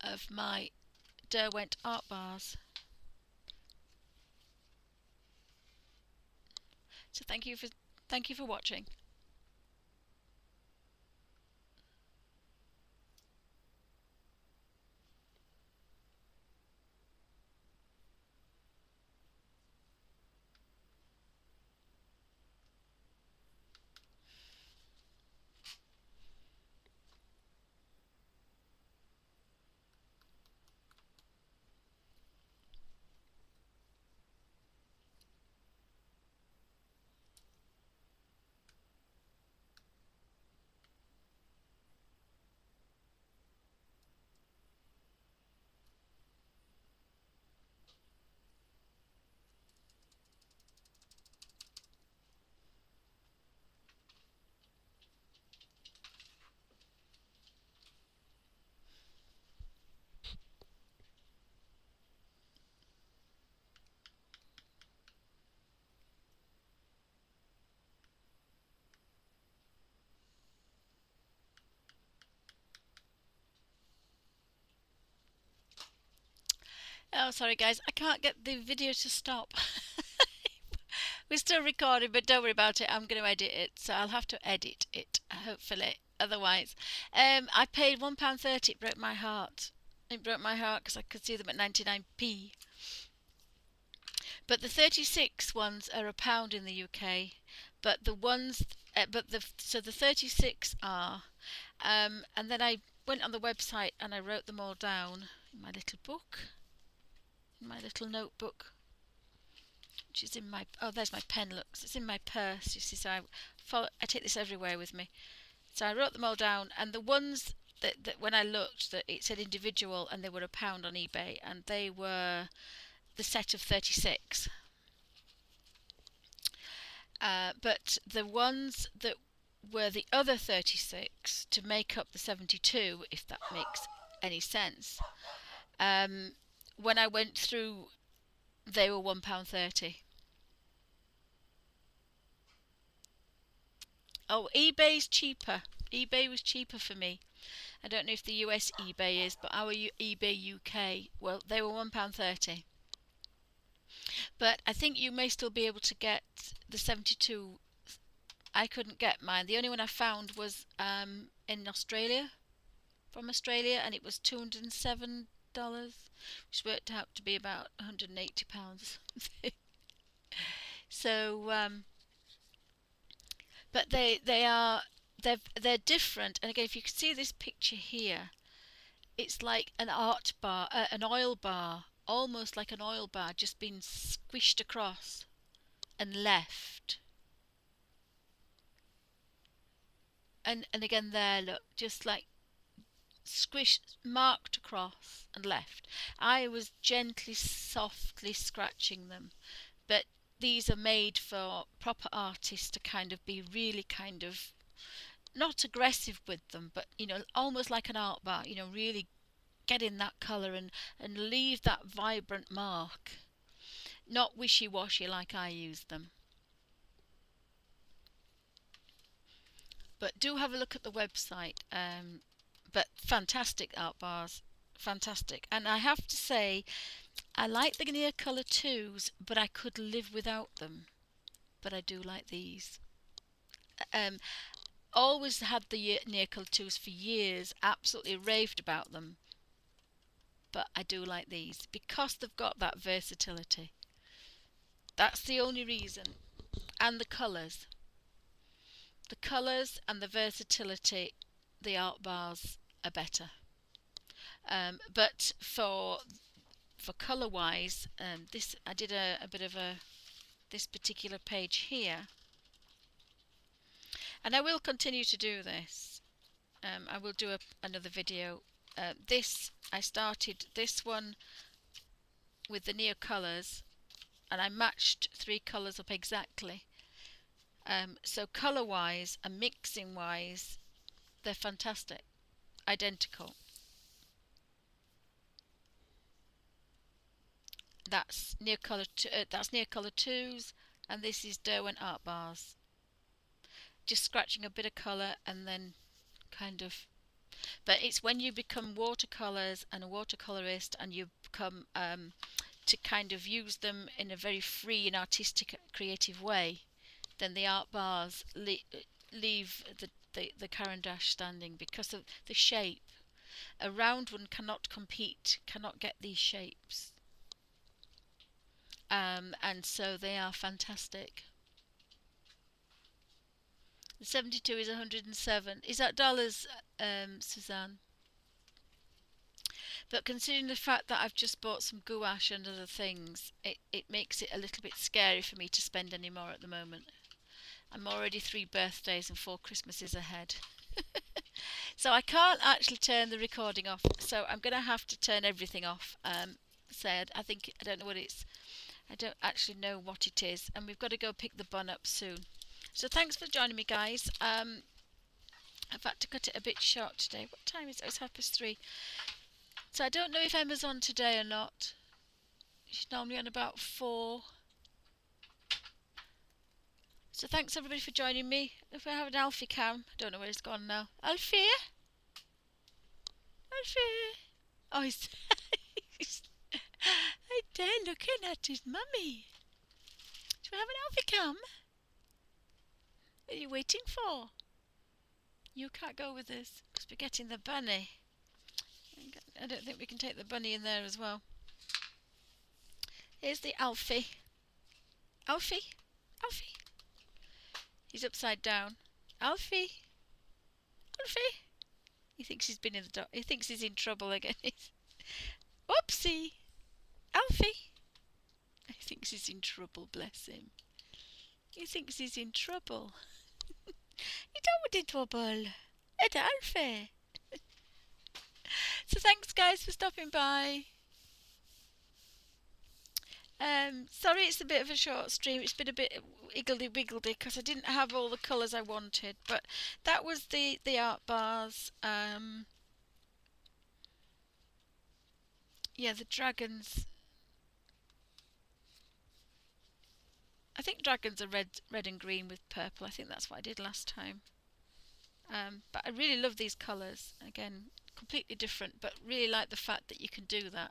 of my Derwent art bars. So thank you for watching. Oh, sorry guys, I can't get the video to stop. We're still recording, but don't worry about it. I'm going to edit it, so I'll have to edit it, hopefully. Otherwise, I paid £1.30. It broke my heart. It broke my heart because I could see them at 99p. But the 36 ones are £1 in the UK. But the ones, so the 36 are, and then I went on the website and I wrote them all down in my little book, in my little notebook, which is in my, oh, there's my pen, look, it's in my purse, you see, so I take this everywhere with me. So I wrote them all down, and the ones that when I looked, that it said individual and they were £1 on eBay, and they were the set of 36. But the ones that were the other 36 to make up the 72, if that makes any sense, when I went through, they were £1.30. Oh, eBay's cheaper. eBay was cheaper for me. I don't know if the US eBay is, but our eBay UK, well, they were £1.30. But I think you may still be able to get the 72. I couldn't get mine. The only one I found was in Australia, from Australia, and it was $207, which worked out to be about £180. So, but they're different. And again, if you can see this picture here, it's like an art bar, an oil bar, almost like an oil bar, just been squished across and left. And again there, look, just like squished, marked across and left. I was gently, softly scratching them, but these are made for proper artists to kind of be really kind of not aggressive with them, but you know, almost like an art bar, you know, really get in that colour and leave that vibrant mark, not wishy-washy like I use them. But do have a look at the website. But fantastic art bars, fantastic. And I have to say, I like the near colour 2s, but I could live without them. But I do like these. Always had the near colour 2s for years, absolutely raved about them. But I do like these because they've got that versatility. That's the only reason. And the colours. The colours and the versatility, the art bars are better. But for colour wise, this I did a bit of this particular page here, and I will continue to do this. I will do another video. This I started this one with the near colours, and I matched 3 colours up exactly. So colour wise and mixing wise, they're fantastic, identical. That's near colour 2s, and this is Derwent art bars. Just scratching a bit of colour and then kind of, but it's when you become watercolours and a watercolourist and you become to kind of use them in a very free and artistic, creative way, then the art bars leave the Caran d'Ache standing because of the shape. A round one cannot compete, cannot get these shapes. And so they are fantastic. The 72 is 107. Is that dollars, Suzanne? But considering the fact that I've just bought some gouache and other things, it makes it a little bit scary for me to spend any more at the moment. I'm already 3 birthdays and 4 Christmases ahead. So I can't actually turn the recording off. So I'm going to have to turn everything off. Said, I don't know what it's. I don't actually know what it is. And we've got to go pick the bun up soon. So thanks for joining me, guys. I've had to cut it a bit short today. What time is it? It's 3:30. So I don't know if Emma's on today or not. She's normally on about 4. So thanks everybody for joining me. If we have an Alfie cam, I don't know where it's gone now. Alfie? Alfie? Oh, he's right there looking at his mummy. Should we have an Alfie cam? What are you waiting for? You can't go with us because we're getting the bunny. I don't think we can take the bunny in there as well. Here's the Alfie. Alfie? Alfie? He's upside down. Alfie? Alfie? He thinks he's been in the dark. He thinks he's in trouble again. Whoopsie! Alfie! He thinks he's in trouble, bless him. He thinks he's in trouble. You don't want in trouble. It's Alfie. So thanks guys for stopping by. Sorry it's a bit of a short stream. It's been a bit iggledy-wiggledy because I didn't have all the colours I wanted. But that was the art bars. Yeah, the dragons. I think dragons are red and green with purple. I think that's what I did last time. But I really love these colours. Again, completely different, but really like the fact that you can do that.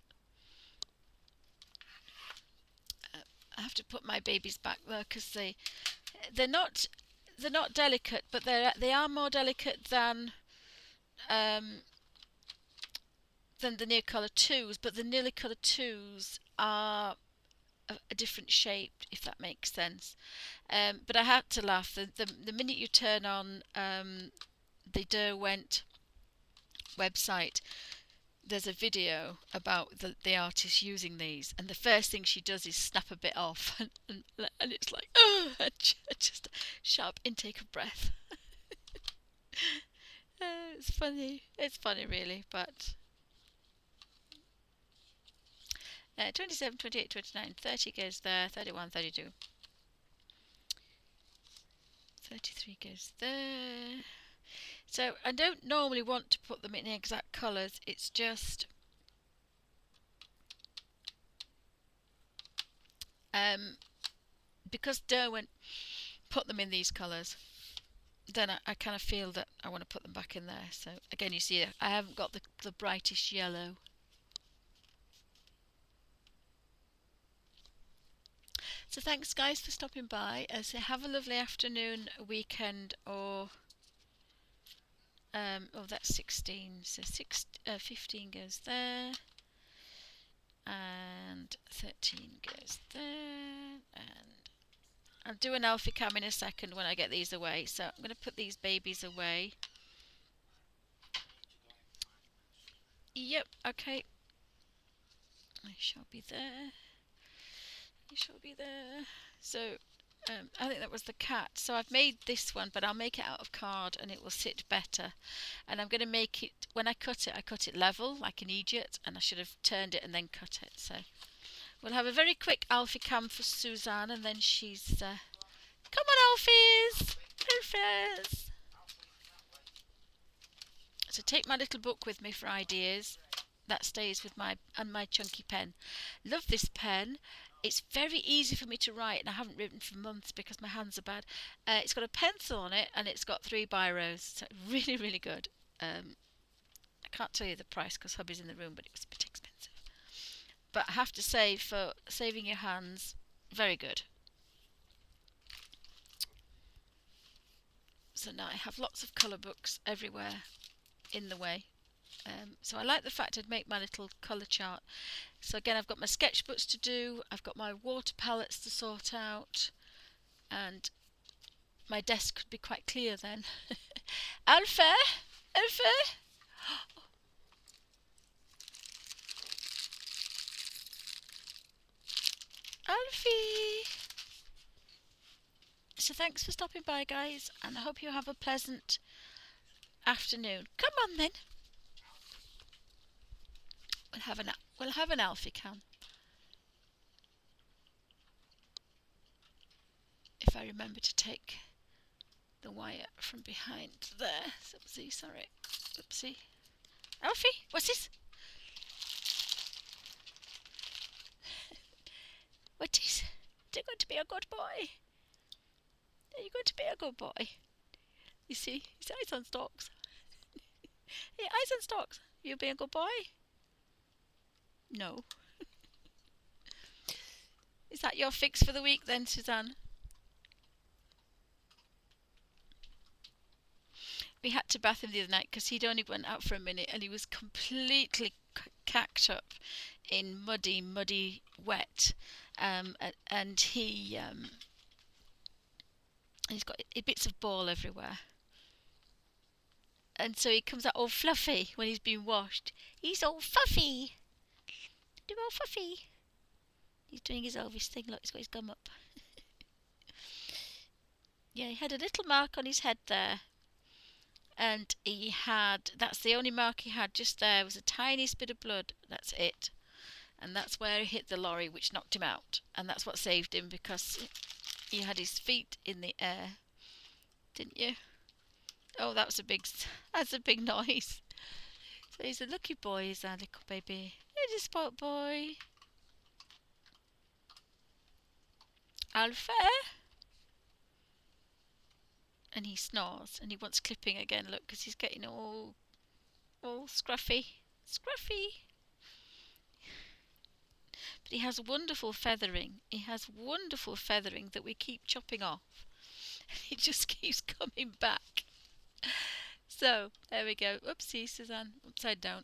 I have to put my babies back there because they're not delicate, but they are more delicate than the near colour 2s. But the nearly colour 2s are a different shape, if that makes sense. But I had to laugh. The minute you turn on the Derwent website, there's a video about the artist using these, and the first thing she does is snap a bit off, and it's like, oh, just a sharp intake of breath. It's funny. It's funny, really, but 27, 28, 29, 30 goes there, 31, 32. 33 goes there. So I don't normally want to put them in exact colours, it's just because Derwent put them in these colours, then I kind of feel that I want to put them back in there. So again, you see I haven't got the brightest yellow. So thanks guys for stopping by. So have a lovely afternoon, weekend, or oh, that's 16, so 15 goes there, and 13 goes there, and I'll do an Alfie cam in a second when I get these away. So I'm going to put these babies away. Yep, okay. I shall be there. You shall be there. So I think that was the cat. So I've made this one, but I'll make it out of card and it will sit better. And I'm going to make it, when I cut it level like an idiot, and I should have turned it and then cut it. So we'll have a very quick Alfie cam for Suzanne, and then she's come on Alfies! Alfies! So take my little book with me for ideas. That stays with my chunky pen. Love this pen. It's very easy for me to write, and I haven't written for months because my hands are bad. It's got a pencil on it, and it's got 3 biros, so really, really good. I can't tell you the price because hubby's in the room, but it was a bit expensive. But I have to say, for saving your hands, very good. So now I have lots of colour books everywhere in the way. So I like the fact I'd make my little colour chart. So again, I've got my sketchbooks to do, I've got my water palettes to sort out, and my desk could be quite clear then. Alfie! Alfie! Alfie! So thanks for stopping by guys, and I hope you have a pleasant afternoon. Come on then. We'll have an Alfie cam. If I remember to take the wire from behind there. Oopsie, sorry. Oopsie. Alfie, what's this? What is? You're going to be a good boy. Are you going to be a good boy? You see, his eyes on stalks. Hey, eyes on stalks. You be a good boy? No. Is that your fix for the week then, Suzanne? We had to bath him the other night because he'd only went out for a minute and he was completely cacked up in muddy wet, and he's got bits of ball everywhere. And so he comes out all fluffy when he's been washed. He's all fluffy. Do all fluffy. He's doing his Elvis thing. Look, he's got his gum up. Yeah, he had a little mark on his head there. And he had, that's the only mark he had just there, was a tiniest bit of blood. That's it. And that's where he hit the lorry, which knocked him out. And that's what saved him, because he had his feet in the air. Didn't you? Oh, that's a big noise. So he's a lucky boy, is our little baby. He's a sport boy. Alfie. And he snores, and he wants clipping again, look, because he's getting all scruffy. Scruffy. But he has wonderful feathering. He has wonderful feathering that we keep chopping off. It just keeps coming back. So, there we go. Oopsie, Suzanne. Upside down.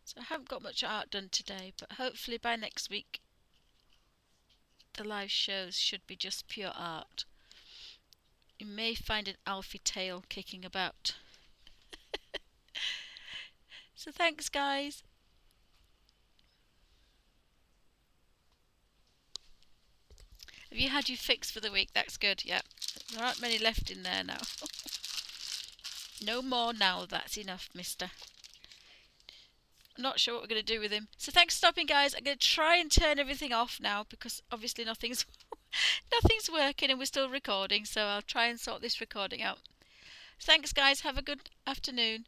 So I haven't got much art done today, but hopefully by next week the live shows should be just pure art. You may find an Alfie tail kicking about. So thanks, guys. Have you had your fix for the week? That's good, yeah. There aren't many left in there now. No more now, that's enough, mister. I'm not sure what we're going to do with him. So thanks for stopping, guys. I'm going to try and turn everything off now because obviously nothing's working and we're still recording. So I'll try and sort this recording out. Thanks, guys. Have a good afternoon.